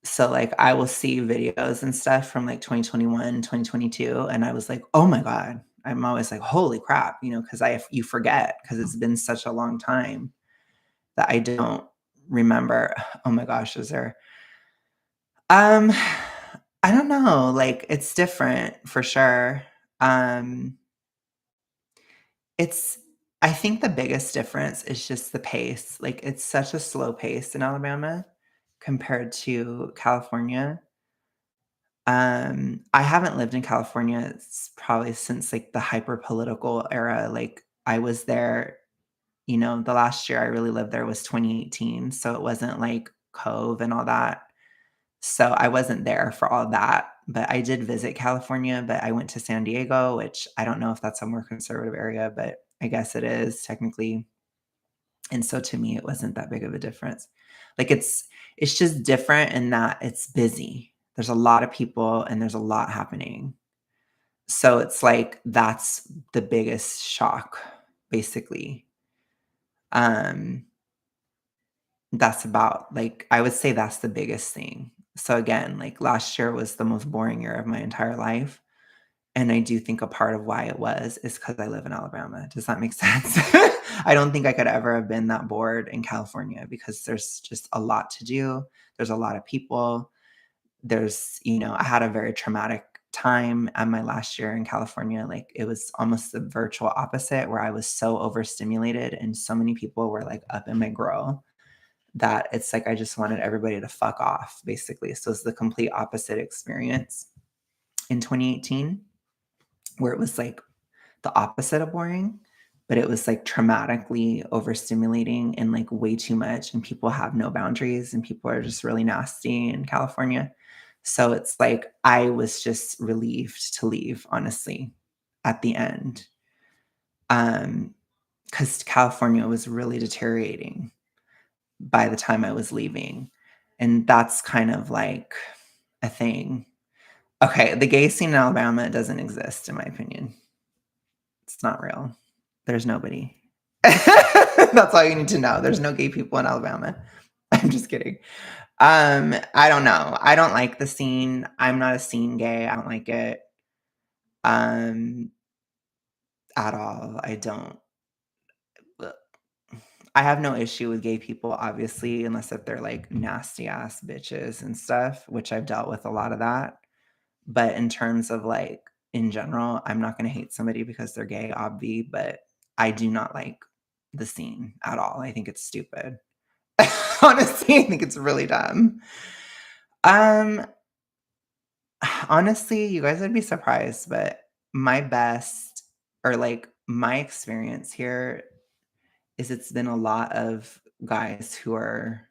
So, like, I will see videos and stuff from, like, 2021, 2022, and I was like, "Oh my god." I'm always like, "Holy crap," because you forget because 'cause it's been such a long time that I don't remember. Oh my gosh, is there um, I don't know, like, it's different for sure. Um It's I think the biggest difference is just the pace. Like, it's such a slow pace in Alabama compared to California. I haven't lived in California probably since, like, the hyper political era. Like, I was there, the last year I really lived there was 2018, so it wasn't like Cove and all that. So I wasn't there for all that, but I did visit California, but I went to San Diego, which I don't know if that's a more conservative area, but I guess it is technically. And so to me, it wasn't that big of a difference. Like, it's just different in that it's busy. There's a lot of people and there's a lot happening. So it's like that's the biggest shock, basically. Um, that's about like I would say that's the biggest thing. So again, like last year was the most boring year of my entire life. And I do think a part of why it was is because I live in Alabama. Does that make sense? I don't think I could ever have been that bored in California because there's just a lot to do. There's a lot of people. I had a very traumatic time at my last year in California. Like it was almost the virtual opposite where I was so overstimulated and so many people were like up in my grill that it's like I just wanted everybody to fuck off, basically. So it's the complete opposite experience in 2018, where it was like the opposite of boring, but it was like traumatically overstimulating and like way too much. And people have no boundaries and people are just really nasty in California. So it's like I was just relieved to leave, honestly, at the end. Because California was really deteriorating by the time I was leaving. And that's kind of like a thing. Okay, the gay scene in Alabama doesn't exist, in my opinion. It's not real. There's nobody. That's all you need to know. There's no gay people in Alabama. I'm just kidding. I don't know. I don't like the scene. I'm not a scene gay. I don't like it um at all. I don't. I have no issue with gay people, obviously, unless if they're like nasty ass bitches and stuff, which I've dealt with a lot of that. But in terms of like in general, I'm not gonna hate somebody because they're gay, obvi, but I do not like the scene at all. I think it's stupid. Honestly, I think it's really dumb. Um, honestly, you guys would be surprised, but my best or like my experience here is it's been a lot of guys who are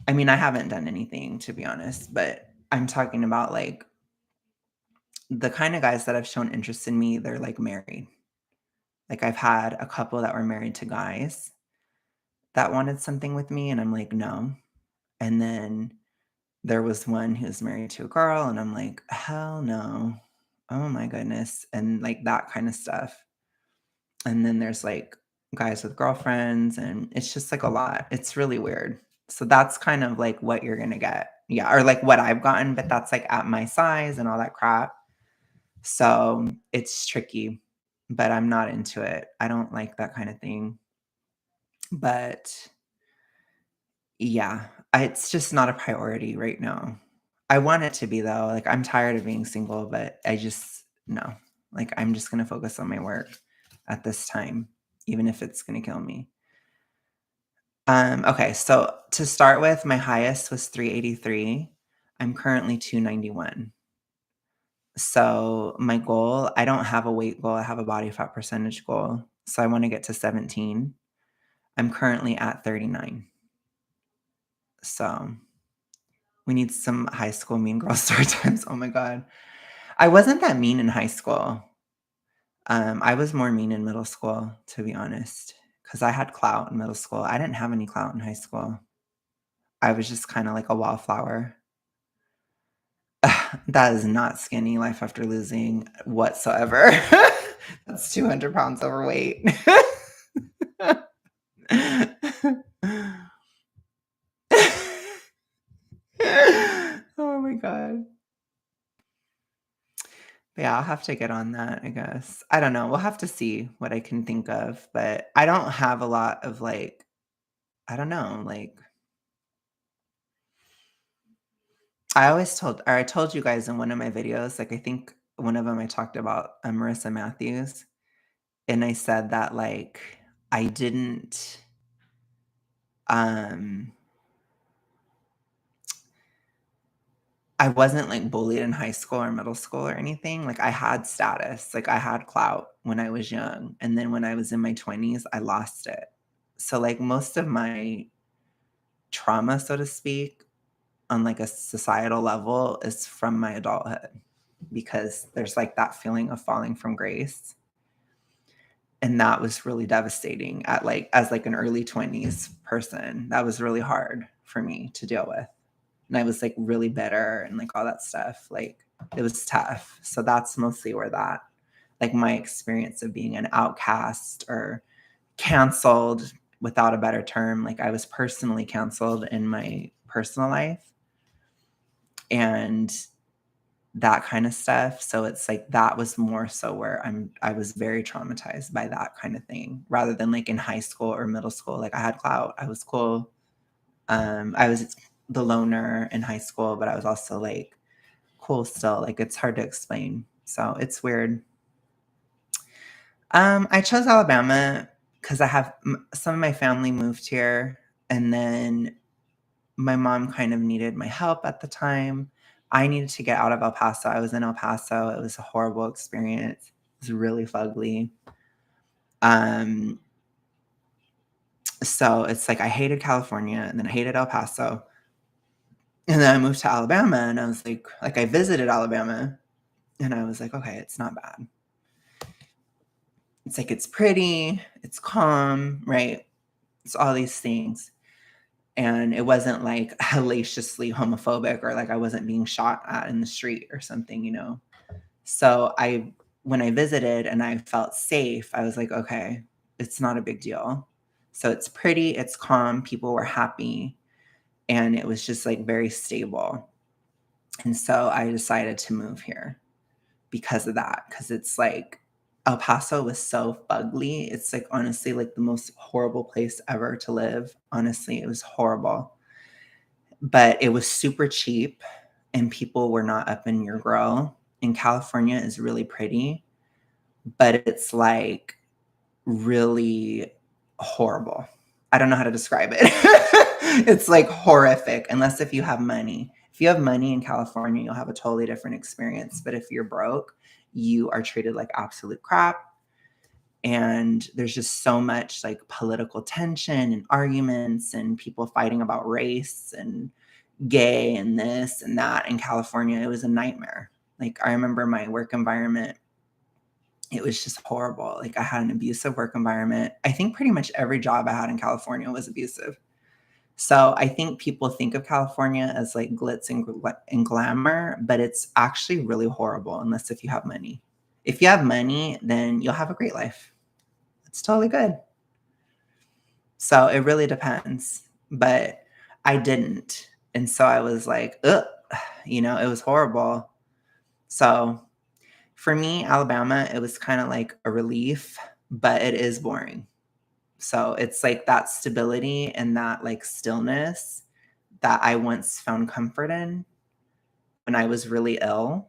I mean, I haven't done anything to be honest, but I'm talking about like the kind of guys that have shown interest in me, they're like married. Like I've had a couple that were married to guys that wanted something with me and I'm like, "No." And then there was one who's married to a girl and I'm like, "Hell no. Oh my goodness." And like that kind of stuff. And then there's like guys with girlfriends and it's just like a lot. It's really weird. So that's kind of like what you're going to get. Yeah, or like what I've gotten, but that's like at my size and all that crap. So it's tricky, but I'm not into it. I don't like that kind of thing. But yeah, it's just not a priority right now. I want it to be though. Like I'm tired of being single, but I just no. Like I'm just gonna focus on my work at this time, even if it's gonna kill me. Okay, so to start with, my highest was 383. I'm currently 291. So my goal, I don't have a weight goal, I have a body fat percentage goal. So I want to get to 17. I'm currently at 39. So we need some high school mean girl story times. Oh my God. I wasn't that mean in high school. I was more mean in middle school, to be honest, because I had clout in middle school. I didn't have any clout in high school. I was just kind of like a wallflower. That is not skinny life after losing whatsoever. That's 200 pounds overweight. Oh my God. Yeah, I'll have to get on that, I guess. I don't know. We'll have to see what I can think of, but I don't have a lot of like, I don't know, like I told you guys in one of my videos, like I think one of them I talked about Marissa Matthews, and I said that like I didn't um I wasn't like bullied in high school or middle school or anything. Like I had status, like I had clout when I was young. And then when I was in my 20s, I lost it. So like most of my trauma, so to speak, on like a societal level is from my adulthood because there's like that feeling of falling from grace. And that was really devastating at like as like an early 20s person. That was really hard for me to deal with. And I was like really bitter and like all that stuff. Like it was tough. So that's mostly where that like my experience of being an outcast or canceled without a better term. Like I was personally canceled in my personal life and that kind of stuff. So it's like that was more so where I was very traumatized by that kind of thing rather than like in high school or middle school. Like I had clout. I was cool. I was the loner in high school, but I was also like cool still. Like it's hard to explain. So it's weird. I chose Alabama because I have some of my family moved here, and then my mom kind of needed my help at the time. I needed to get out of El Paso. I was in El Paso. It was a horrible experience. It was really fugly. Um, so it's like I hated California and then I hated El Paso. And then I moved to Alabama and I was like I visited Alabama and I was like, okay, it's not bad. It's like it's pretty, it's calm, right? It's all these things. And it wasn't like hellaciously homophobic or like I wasn't being shot at in the street or something, you know. So when I visited and I felt safe, I was like, okay, it's not a big deal. So it's pretty, it's calm, people were happy, and it was just like very stable. And so I decided to move here because of that, because it's like El Paso was so fugly. It's like honestly like the most horrible place ever to live. Honestly, it was horrible. But it was super cheap and people were not up in your grill. And California is really pretty, but it's like really horrible. I don't know how to describe it. It's like horrific, unless if you have money. If you have money in California, you'll have a totally different experience. But if you're broke, you are treated like absolute crap. And there's just so much like political tension and arguments and people fighting about race and gay and this and that in California. It was a nightmare. Like I remember my work environment, it was just horrible. Like I had an abusive work environment. I think pretty much every job I had in California was abusive. So I think people think of California as like glitz and glamour, but it's actually really horrible unless if you have money. If you have money, then you'll have a great life. It's totally good. So it really depends. But I didn't. And so I was like, ugh, you know, it was horrible. So for me, Alabama, it was kind of like a relief, but it is boring. So it's like that stability and that like stillness that I once found comfort in when I was really ill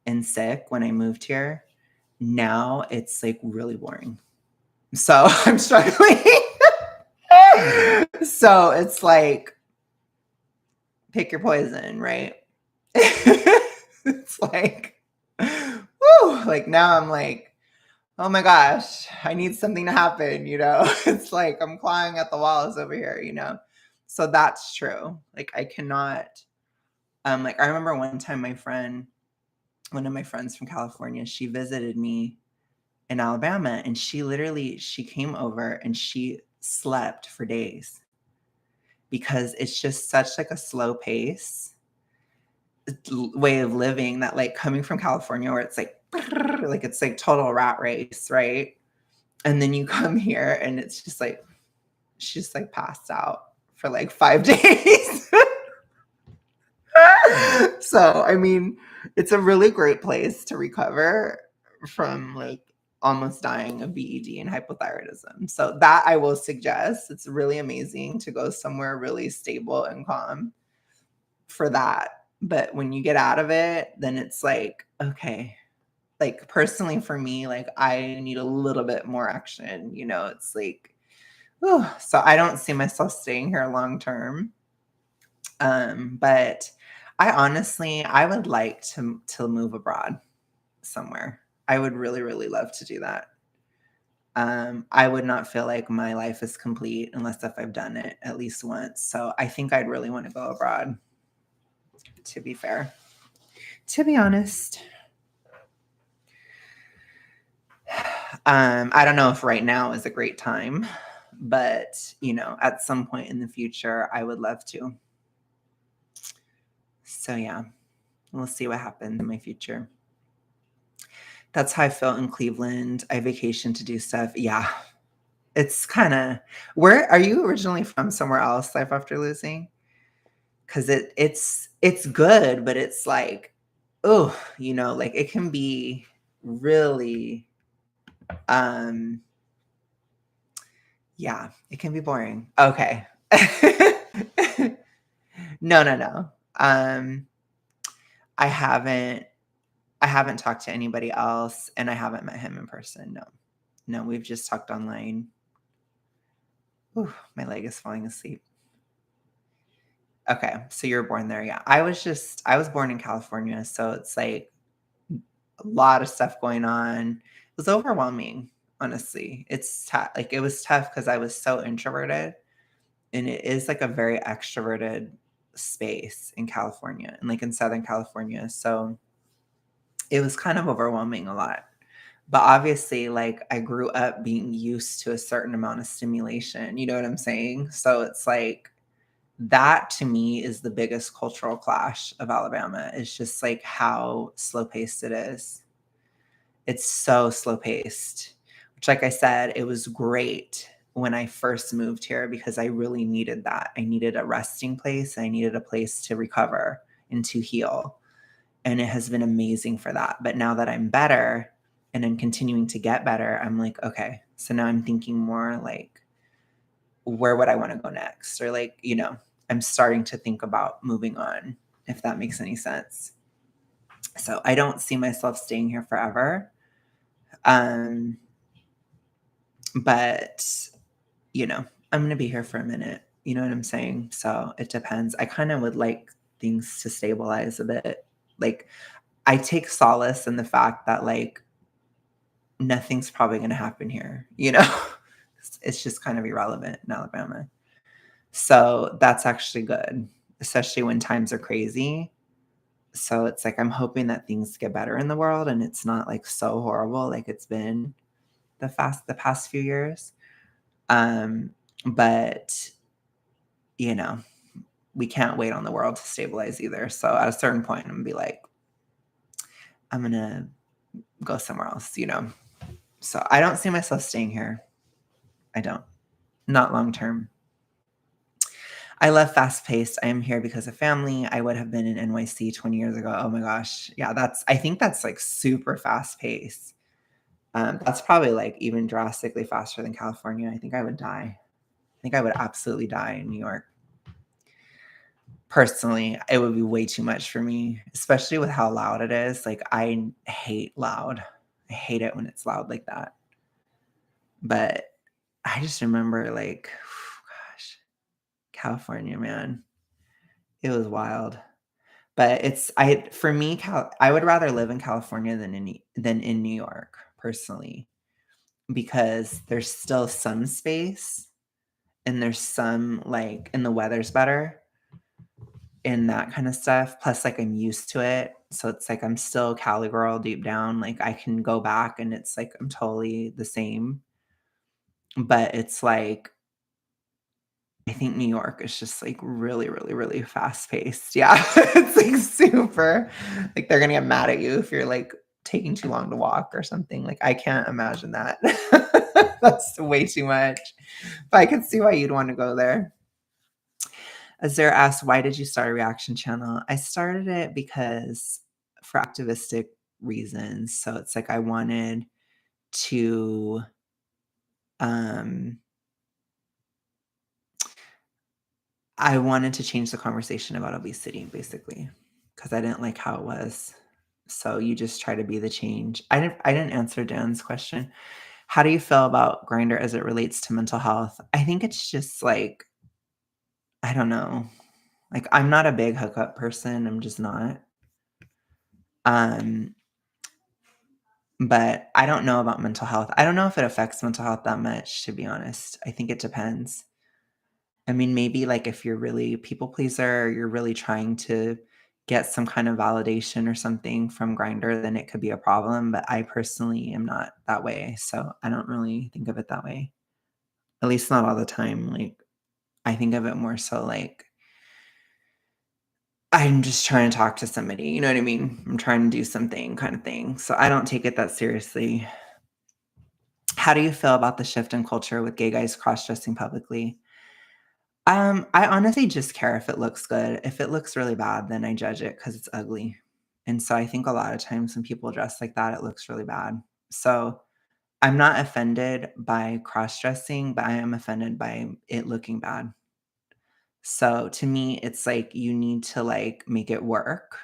and sick when I moved here. Now it's like really boring. So I'm struggling. So it's like pick your poison, right? It's like, woo, like now I'm like, oh my gosh, I need something to happen, you know? It's like I'm clawing at the walls over here, you know? So that's true. Like I cannot, like I remember one time one of my friends from California, she visited me in Alabama and she came over and she slept for days because it's just such like a slow pace way of living that like coming from California where it's like it's like total rat race, right? And then you come here and it's just like she's like passed out for like 5 days. So, I mean, it's a really great place to recover from like almost dying of BED and hypothyroidism. So that I will suggest. It's really amazing to go somewhere really stable and calm for that. But when you get out of it, then it's like, okay, like personally for me, like I need a little bit more action, you know, it's like, oh, so I don't see myself staying here long term. But I would like to move abroad somewhere. I would really, really love to do that. I would not feel like my life is complete unless if I've done it at least once. So I think I'd really want to go abroad, to be fair. To be honest. I don't know if right now is a great time, but, at some point in the future, I would love to. So, yeah, we'll see what happens in my future. That's how I felt in Cleveland. I vacation to do stuff. Yeah, it's kinda where are you originally from somewhere else life after losing? 'Cause it's good, but it's like, oh, like, it can be really, um yeah, it can be boring. Okay. No, no, no. I haven't I haven't talked to anybody else, and I haven't met him in person, no. No, we've just talked online. Ooh, my leg is falling asleep. Okay, so you were born there, yeah. I was born in California, so it's like a lot of stuff going on. It was overwhelming, honestly. It was tough because I was so introverted, and it is like a very extroverted space in California and like in Southern California. So it was kind of overwhelming a lot. But obviously, like I grew up being used to a certain amount of stimulation. You know what I'm saying? So it's like that to me is the biggest cultural clash of Alabama. It's just like how slow paced it is. It's so slow paced, which, like I said, it was great when I first moved here because I really needed that. I needed a resting place. I needed a place to recover and to heal. And it has been amazing for that. But now that I'm better and I'm continuing to get better, I'm like, okay, so now I'm thinking more like, where would I want to go next? Or like, I'm starting to think about moving on, if that makes any sense. So I don't see myself staying here forever. Um, but I'm gonna be here for a minute. You know what I'm saying? So it depends. I kind of would like things to stabilize a bit. Like I take solace in the fact that like nothing's probably gonna happen here. It's just kind of irrelevant in Alabama. So that's actually good, especially when times are crazy. So it's like I'm hoping that things get better in the world and it's not like so horrible like it's been the past few years. Um, but you know, we can't wait on the world to stabilize either. So at a certain point, I'm gonna be like, I'm gonna go somewhere else. So I don't see myself staying here. I don't. Not long term. I love fast paced. I am here because of family. I would have been in NYC 20 years ago. Oh my gosh. Yeah, I think that's like super fast paced. That's probably like even drastically faster than California. I think I would die. I think I would absolutely die in New York. Personally, it would be way too much for me, especially with how loud it is. Like, I hate loud. I hate it when it's loud like that. But I just remember, like, gosh, California, man, it was wild. But for me, I would rather live in California than in New York, personally, because there's still some space and there's some like, and the weather's better and that kind of stuff. Plus, like, I'm used to it. So it's like I'm still Cali girl deep down. Like, I can go back and it's like I'm totally the same. But it's like, I think New York is just like really, really, really fast paced. Yeah. It's like super, like, they're going to get mad at you if you're like taking too long to walk or something. Like, I can't imagine that. That's way too much. But I can see why you'd want to go there. Azure asked, why did you start a reaction channel? I started it because for activistic reasons. So it's like to um I wanted to change the conversation about obesity basically because I didn't like how it was. So you just try to be the change. I didn't answer Dan's question. How do you feel about Grinder as it relates to mental health? I think it's just like, I don't know. Like, I'm not a big hookup person. I'm just not. Um But I don't know about mental health. I don't know if it affects mental health that much, to be honest. I think it depends. I mean, maybe like if you're really a people pleaser or you're really trying to get some kind of validation or something from Grindr, then it could be a problem, but I personally am not that way, so I don't really think of it that way. At least not all the time, like, I think of it more so like, I'm just trying to talk to somebody, you know what I mean? I'm trying to do something kind of thing, so I don't take it that seriously. How do you feel about the shift in culture with gay guys cross-dressing publicly? I honestly just care if it looks good. If it looks really bad, then I judge it because it's ugly. And so I think a lot of times when people dress like that, it looks really bad. So I'm not offended by cross-dressing, but I am offended by it looking bad. So to me, it's like you need to like make it work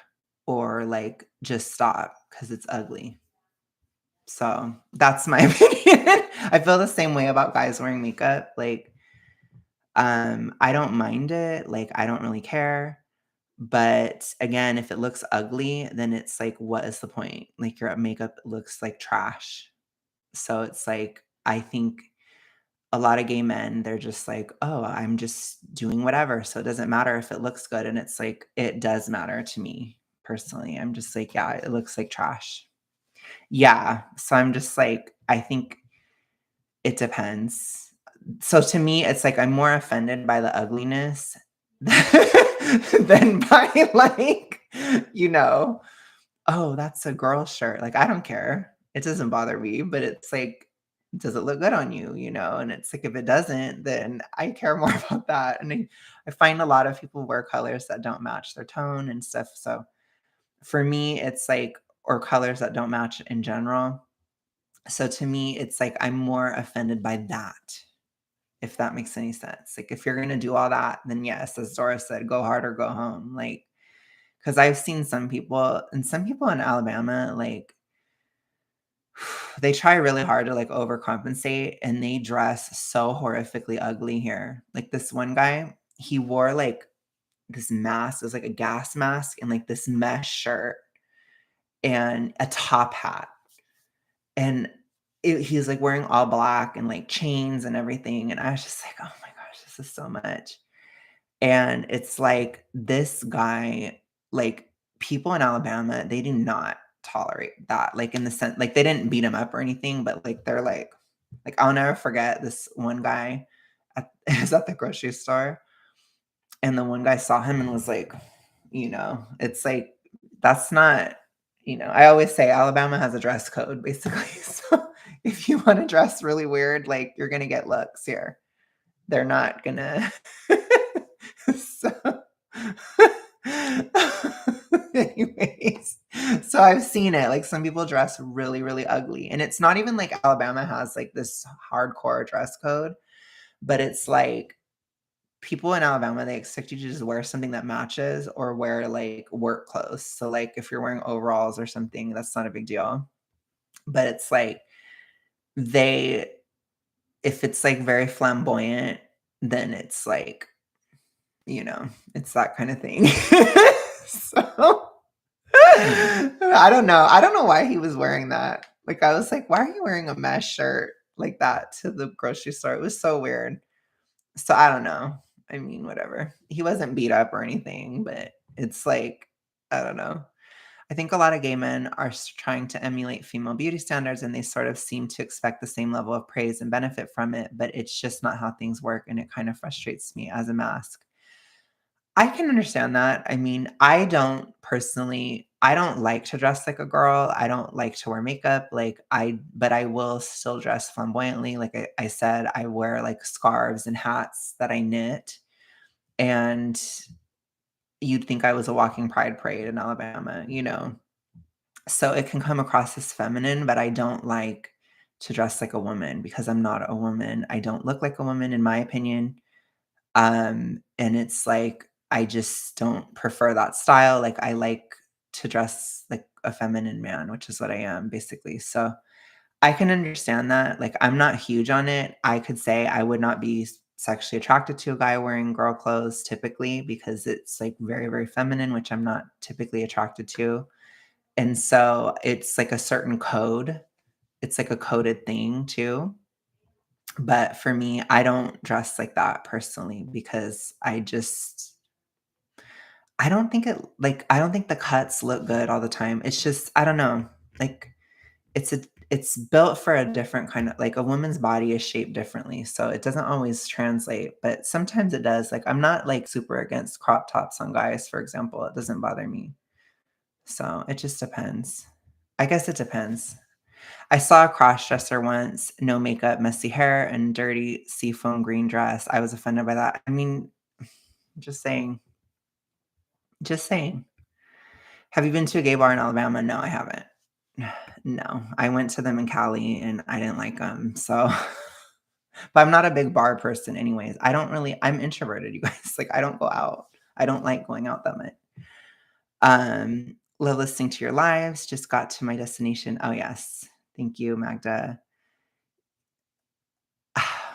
or like just stop because it's ugly. So that's my opinion. I feel the same way about guys wearing makeup. Like, I don't mind it. Like, I don't really care. But again, if it looks ugly, then it's like, what is the point? Like, your makeup looks like trash. So it's like, I think a lot of gay men, they're just like, oh, I'm just doing whatever. So it doesn't matter if it looks good. And it's like, it does matter to me personally. I'm just like, yeah, it looks like trash. Yeah. So I'm just like, I think it depends. So to me, it's like I'm more offended by the ugliness than by like, you know, "Oh, that's a girl shirt." Like, I don't care. It doesn't bother me, but it's like, does it look good on you, you know? And it's like, if it doesn't, then I care more about that. And I find a lot of people wear colors that don't match their tone and stuff. So for me, it's like or colors that don't match in general. So to me, it's like I'm more offended by that, if that makes any sense. Like, if you're gonna do all that, then yes, as Dora said, go hard or go home. Like, because I've seen some people in Alabama, like, they try really hard to like overcompensate and they dress so horrifically ugly here. Like this one guy, he wore like this mask, it was like a gas mask and like this mesh shirt and a top hat. And he's like wearing all black and like chains and everything. And I was just like, oh my gosh, this is so much. And it's like this guy, like people in Alabama, they do not tolerate that. Like in the sense, like they didn't beat him up or anything, but like they're like I'll never forget this one guy is at the grocery store, and the one guy saw him and was like, it's like that's not, I always say Alabama has a dress code basically. So if you want to dress really weird, like you're gonna get looks here. They're not gonna so anyways, so I've seen it, like, some people dress really, really ugly, and it's not even like Alabama has, like, this hardcore dress code, but it's like people in Alabama, they expect you to just wear something that matches or wear, like, work clothes. So, like, if you're wearing overalls or something, that's not a big deal, but it's like they if it's, like, very flamboyant, then it's like, it's that kinda thing. So, I don't know. I don't know why he was wearing that. Like, I was like, "Why are you wearing a mesh shirt like that to the grocery store?" It was so weird. So, I don't know. I mean, whatever. He wasn't beat up or anything, but it's like, I don't know. I think a lot of gay men are trying to emulate female beauty standards and they sort of seem to expect the same level of praise and benefit from it, but it's just not how things work. And it kind of frustrates me as a mask. I can understand that. I mean, I don't like to dress like a girl. I don't like to wear makeup. But I will still dress flamboyantly. Like I said, I wear like scarves and hats that I knit. And you'd think I was a walking pride parade in Alabama, you know? So it can come across as feminine, but I don't like to dress like a woman because I'm not a woman. I don't look like a woman, in my opinion. And it's like, I just don't prefer that style. Like, I like to dress like a feminine man, which is what I am basically. So I can understand that. Like, I'm not huge on it. I could say I would not be sexually attracted to a guy wearing girl clothes typically because it's like very, very feminine, which I'm not typically attracted to. And so it's like a certain code. It's like a coded thing too. But for me, I don't dress like that personally because I don't think the cuts look good all the time. It's just I don't know. Like it's built for a different kind of like a woman's body is shaped differently, so it doesn't always translate, but sometimes it does. Like I'm not like super against crop tops on guys, for example. It doesn't bother me. So it just depends. I guess it depends. I saw a cross-dresser once, no makeup, messy hair, and dirty seafoam green dress. I was offended by that. I mean, just saying. Just saying. Have you been to a gay bar in Alabama? No, I haven't. No, I went to them in Cali and I didn't like them. So, but I'm not a big bar person anyways. I'm introverted, you guys. Like I don't go out. I don't like going out that much. Love listening to your lives. Just got to my destination. Oh yes. Thank you, Magda.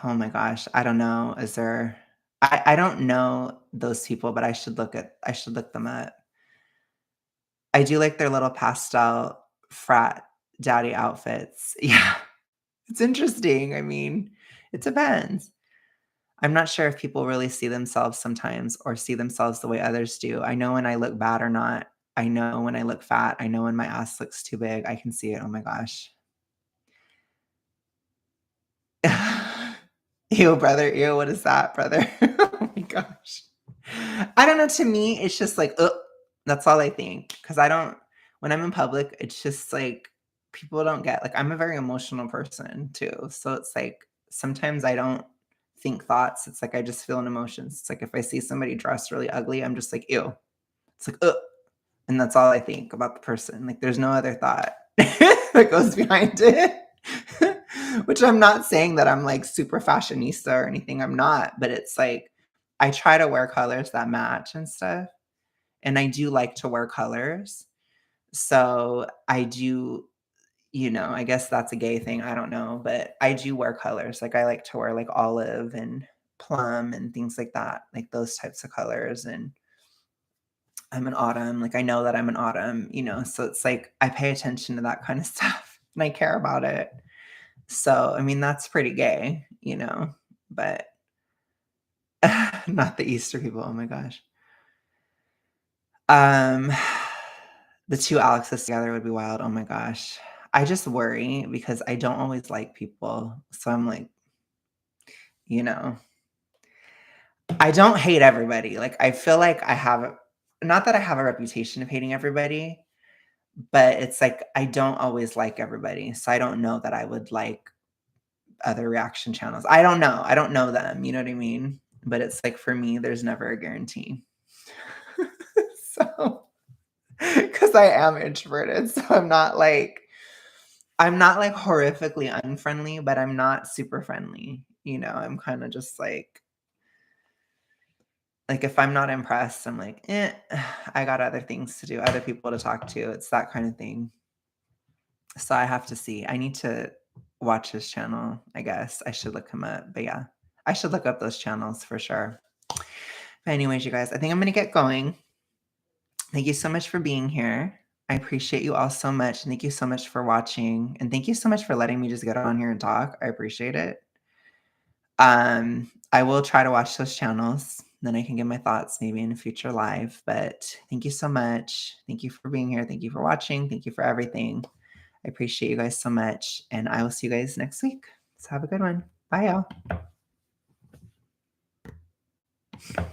Oh my gosh. I don't know. I don't know those people, but I should look them up. I do like their little pastel frat daddy outfits. Yeah, it's interesting. I mean, it depends. I'm not sure if people really see themselves sometimes or see themselves the way others do. I know when I look bad or not. I know when I look fat. I know when my ass looks too big. I can see it. Oh my gosh. Ew, brother. Ew, what is that, brother? Oh my gosh. I don't know. To me, it's just like, ugh, that's all I think. Because when I'm in public, it's just like people don't get, like, I'm a very emotional person too. So it's like sometimes I don't think thoughts. It's like I just feel in emotions. It's like if I see somebody dressed really ugly, I'm just like, ew. It's like, ugh. And that's all I think about the person. Like there's no other thought that goes behind it. Which I'm not saying that I'm like super fashionista or anything. I'm not, but it's like I try to wear colors that match and stuff. And I do like to wear colors. So I do, I guess that's a gay thing. I don't know, but I do wear colors. Like I like to wear like olive and plum and things like that, like those types of colors. And I'm an autumn. Like I know that I'm an autumn, so it's like I pay attention to that kind of stuff and I care about it. So, I mean, that's pretty gay, but not the Easter people. Oh my gosh. Um, the 2 Alexes together would be wild. Oh my gosh. I just worry because I don't always like people. So I'm like, you know, I don't hate everybody. Like I feel like not that I have a reputation of hating everybody, but it's like I don't always like everybody. So I don't know that I would like other reaction channels. I don't know. I don't know them, you know what I mean? But it's like for me, there's never a guarantee. So, because I am introverted, so I'm not like horrifically unfriendly, but I'm not super friendly. I'm kind of just like if I'm not impressed, I'm like, I got other things to do, other people to talk to. It's that kind of thing. So I have to see. I need to watch his channel, I guess. I should look him up. But yeah, I should look up those channels for sure. But anyways, you guys, I think I'm going to get going. Thank you so much for being here. I appreciate you all so much. And thank you so much for watching. And thank you so much for letting me just get on here and talk. I appreciate it. I will try to watch those channels. Then I can give my thoughts maybe in a future live. But thank you so much. Thank you for being here. Thank you for watching. Thank you for everything. I appreciate you guys so much. And I will see you guys next week. So have a good one. Bye, y'all.